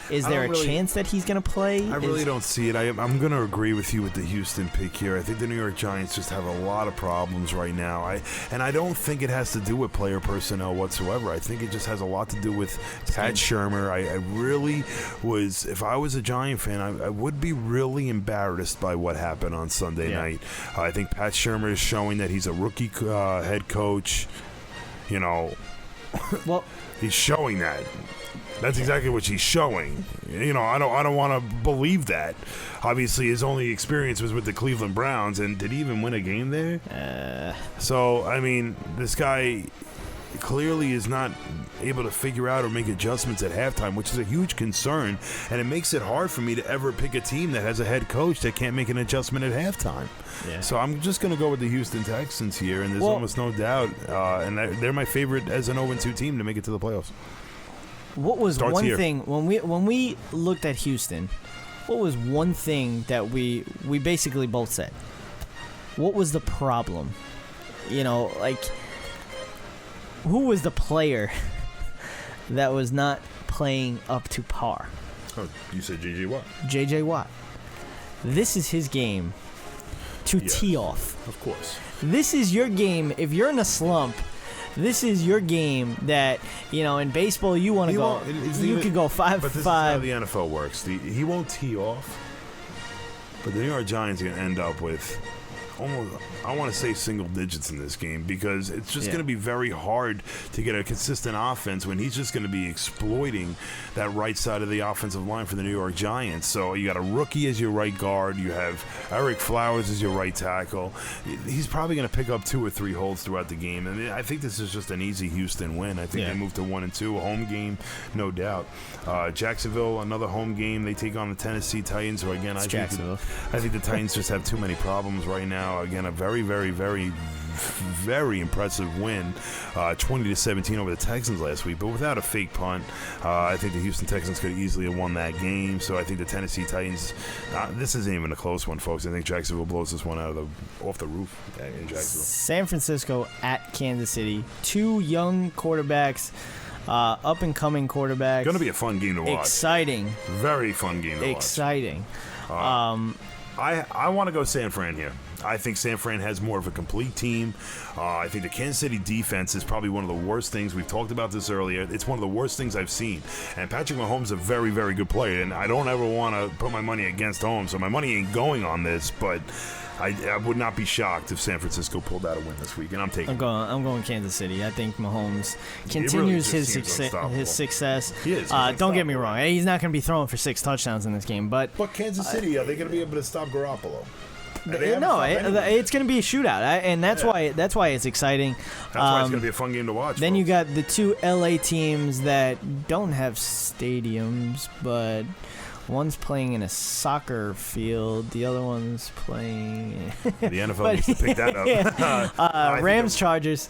Is there a chance that he's going to play? I really don't see it. I'm going to agree with you with the Houston pick here. I think the New York Giants just have a lot of problems right now. I don't think it has to do with player personnel whatsoever. I think it just has a lot to do with Pat Shurmur. I really was, if I was a Giant fan, I would be really embarrassed by what happened on Sunday night. I think Pat Shurmur is showing that he's a rookie head coach. Well, he's showing that. That's exactly what she's showing. I don't want to believe that. Obviously, his only experience was with the Cleveland Browns, and did he even win a game there? So, I mean, this guy clearly is not able to figure out or make adjustments at halftime, which is a huge concern, and it makes it hard for me to ever pick a team that has a head coach that can't make an adjustment at halftime. Yeah. So I'm just going to go with the Houston Texans here, and there's almost no doubt, and they're my favorite as an 0-2 team to make it to the playoffs. What was Starts one here. thing when we looked at Houston? What was one thing that we basically both said? What was the problem? Who was the player that was not playing up to par? Oh, you said J.J. Watt. J.J. Watt. This is his game to tee off. Of course. This is your game. If you're in a slump, this is your game that, in baseball you want to go. You could go 5 But for this is 5. how the NFL works. He won't tee off, but the New York Giants are going to end up with almost, I want to say, single digits in this game because it's just going to be very hard to get a consistent offense when he's just going to be exploiting that right side of the offensive line for the New York Giants. So you got a rookie as your right guard. You have Eric Flowers as your right tackle. He's probably going to pick up 2 or 3 holds throughout the game. And I think this is just an easy Houston win. I think they move to 1-2, a home game, no doubt. Jacksonville, another home game. They take on the Tennessee Titans. So again, I think the Titans just have too many problems right now. Again, a very, very, very, very impressive win, 20-17 over the Texans last week, but without a fake punt. I think the Houston Texans could easily have won that game. So I think the Tennessee Titans. This isn't even a close one, folks. I think Jacksonville blows this one off the roof in Jacksonville. San Francisco at Kansas City. 2 young quarterbacks, up and coming quarterbacks. Going to be a fun game to watch. Exciting. Very fun game to watch. Exciting. I want to go San Fran here. I think San Fran has more of a complete team. I think the Kansas City defense is probably one of the worst things. We've talked about this earlier. It's one of the worst things I've seen. And Patrick Mahomes is a very, very good player, and I don't ever want to put my money against Mahomes, so my money ain't going on this, but I would not be shocked if San Francisco pulled out a win this week, and I'm taking I'm going Kansas City. I think Mahomes He really continues just his seems unstoppable. success. He is. He's Don't get me unstoppable. wrong. He's not going to be throwing for 6 touchdowns in this game, but But Kansas City, are they going to be able to stop Garoppolo? it's going to be a shootout, and that's why it's exciting. That's why it's going to be a fun game to watch. Then you folks. got the 2 LA teams that don't have stadiums, but one's playing in a soccer field, the other one's playing. the NFL needs to pick that up. Rams, Chargers.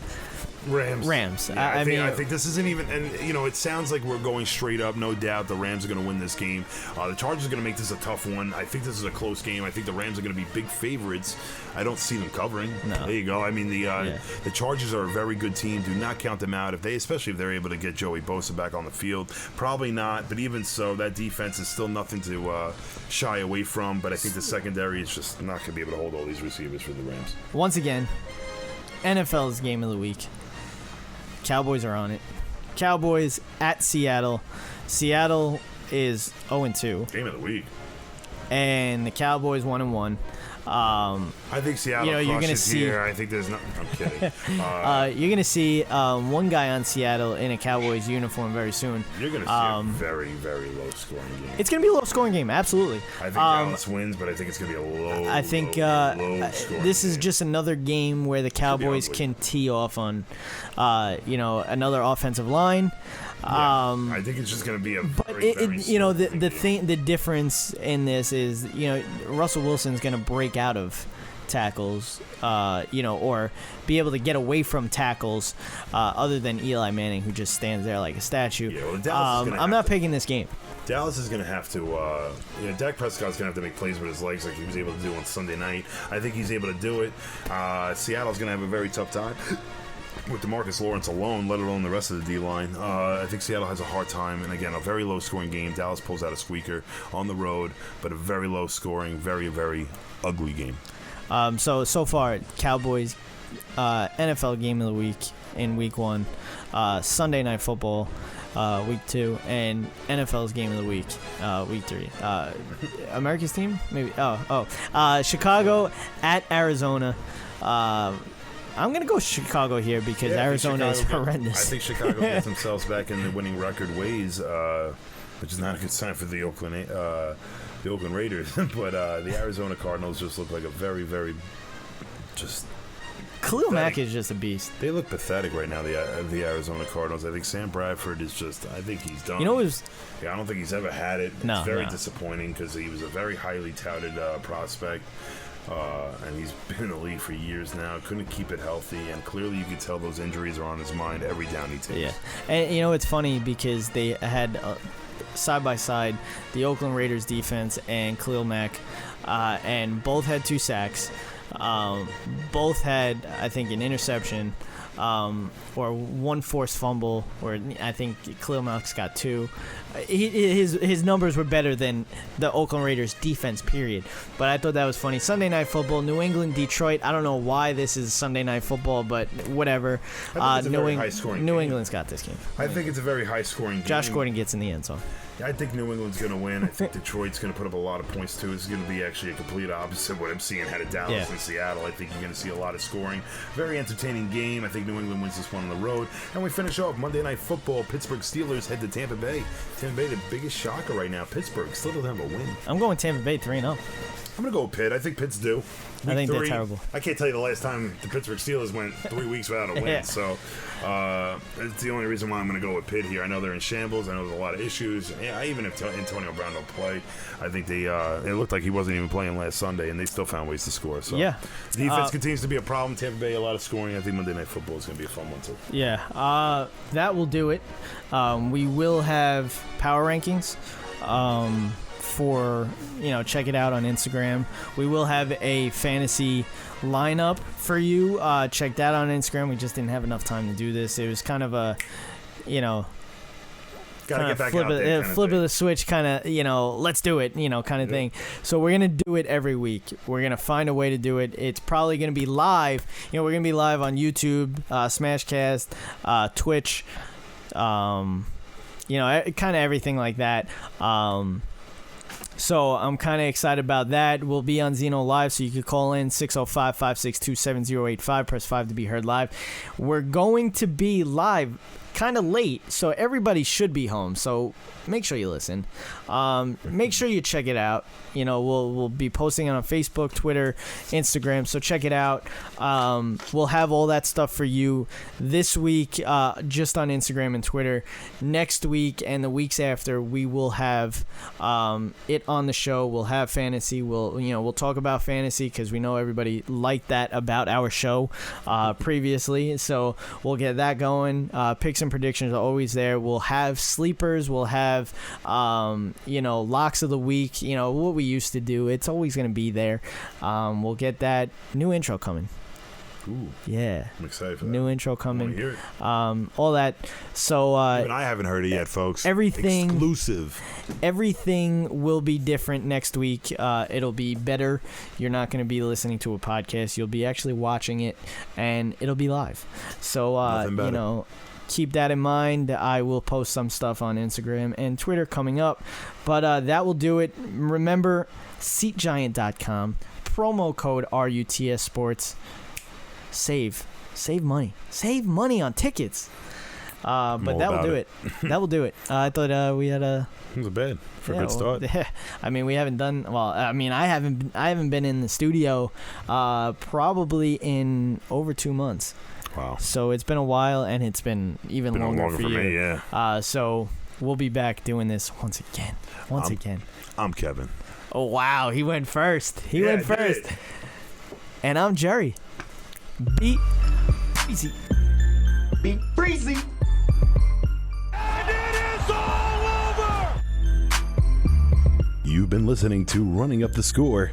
Rams. Yeah, I think this isn't even, and it sounds like we're going straight up. No doubt, the Rams are going to win this game. The Chargers are going to make this a tough one. I think this is a close game. I think the Rams are going to be big favorites. I don't see them covering. No. There you go. I mean, the Chargers are a very good team. Do not count them out. Especially if they're able to get Joey Bosa back on the field. Probably not, but even so, that defense is still nothing to shy away from. But I think the secondary is just not going to be able to hold all these receivers for the Rams. Once again, NFL's game of the week. Cowboys are on it. Cowboys at Seattle. Seattle is 0-2, Game of the week. and the Cowboys 1-1. I think Seattle you're gonna crushes see- here. I think there's no. I'm kidding. You're gonna see one guy on Seattle in a Cowboys uniform very soon. You're going to see a very, very low scoring game. It's gonna be a low-scoring game, absolutely. I think Dallas wins, but I think it's going to be a low. I think low scoring this is game. just another game where the Cowboys ugly. can tee off on, another offensive line. I think it's just going to be a But very, very the difference in this is Russell Wilson's going to break out of tackles, or be able to get away from tackles, other than Eli Manning, who just stands there like a statue. Yeah, well, Dallas is gonna I'm have not to- picking this game. Dallas is going to have to, Dak Prescott's going to have to make plays with his legs like he was able to do on Sunday night. I think he's able to do it. Seattle's going to have a very tough time with DeMarcus Lawrence alone, let alone the rest of the D-line. I think Seattle has a hard time, and again, a very low-scoring game. Dallas pulls out a squeaker on the road, but a very low-scoring, very, very ugly game. So far, Cowboys NFL game of the week in week 1, Sunday Night Football week 2, and NFL's game of the week week 3. America's team? Maybe. Chicago at Arizona. I'm going to go Chicago here because Yeah, I think Arizona is Chicago horrendous. I think Chicago gets themselves back in the winning record ways, which is not a good sign for the Oakland Raiders. But the Arizona Cardinals just look like a very, very just. Khalil Mack pathetic. is just a beast. They look pathetic right now. The Arizona Cardinals. I think Sam Bradford is just. I think he's done. You know, it was I don't think he's ever had it. No, It's very no. disappointing because he was a very highly touted prospect. And he's been in the league for years now. Couldn't keep it healthy, and clearly you could tell those injuries are on his mind every down he takes. Yeah, and it's funny because they had side by side the Oakland Raiders defense and Khalil Mack, and both had 2 sacks. Both had, I think, an interception, or 1 forced fumble, or I think Khalil Mack's got 2. His numbers were better than the Oakland Raiders defense, period. But I thought that was funny. Sunday Night Football, New England, Detroit. I don't know why this is Sunday Night Football, but whatever. I think it's a very high-scoring New game. England's got this game. I think it's a very high-scoring game. Josh Gordon gets in the end zone. I think New England's going to win. I think Detroit's going to put up a lot of points, too. This is going to be actually a complete opposite of what I'm seeing out of Dallas Yeah. and Seattle. I think you're going to see a lot of scoring. Very entertaining game. I think New England wins this one on the road. And we finish off Monday Night Football. Pittsburgh Steelers head to Tampa Bay. Tampa Bay, the biggest shocker right now. Pittsburgh still doesn't have a win. I'm going Tampa Bay 3-0. I'm going to go with Pitt. I think Pitt's due. I think Week they're 3, terrible. I can't tell you the last time the Pittsburgh Steelers went 3 weeks without a win. Yeah. So it's the only reason why I'm going to go with Pitt here. I know they're in shambles. I know there's a lot of issues. Yeah, even if Antonio Brown don't play, I think it looked like he wasn't even playing last Sunday, and they still found ways to score. So Yeah. defense continues to be a problem. Tampa Bay, a lot of scoring. I think Monday Night Football is going to be a fun one too. Yeah, that will do it. We will have power rankings. For check it out on Instagram. We will have a fantasy lineup for you. Check that out on Instagram. We just didn't have enough time to do this. It was kind of a Gotta get back flip out there. it, flip of the switch, kind of, let's do it, kind of thing. So we're gonna do it every week. We're gonna find a way to do it. It's probably gonna be live. We're gonna be live on YouTube, Smashcast, Twitch, kind of everything like that. So I'm kind of excited about that. We'll be on Zenolive, so you could call in 605-562-7085. Press 5 to be heard live. We're going to be live kind of late, so everybody should be home. So make sure you listen. Make sure you check it out. We'll be posting it on Facebook, Twitter, Instagram, so check it out. We'll have all that stuff for you this week, just on Instagram and Twitter. Next week and the weeks after, we will have it on the show. We'll have fantasy. We'll talk about fantasy because we know everybody liked that about our show previously. So we'll get that going. Picks and predictions are always there. We'll have sleepers. We'll have locks of the week. What we used to do. It's always going to be there. We'll get that new intro coming. Ooh, yeah, I'm excited for that. New intro coming. I wanna hear it. All that. So even I haven't heard it yet, folks. Everything exclusive. Everything will be different next week. It'll be better. You're not going to be listening to a podcast. You'll be actually watching it, and it'll be live. So keep that in mind. I will post some stuff on Instagram and Twitter coming up. But that will do it. Remember, SeatGiant.com, promo code RUTS Sports. Save money. Save money on tickets. But that will do it. That will do it. I thought we had a... It was bad for a good start. Yeah. I mean, we haven't done... Well, I mean, I haven't been in the studio probably in over 2 months. Wow. So it's been a while, and it's been even longer for you. Me, yeah. So we'll be back doing this once again. I'm Kevin. Oh, wow. He went first. He went first. And I'm Jerry. Be easy. Be breezy. And it is all over! You've been listening to Running Up the Score.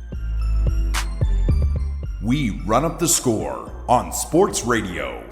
We run up the score on Sports Radio.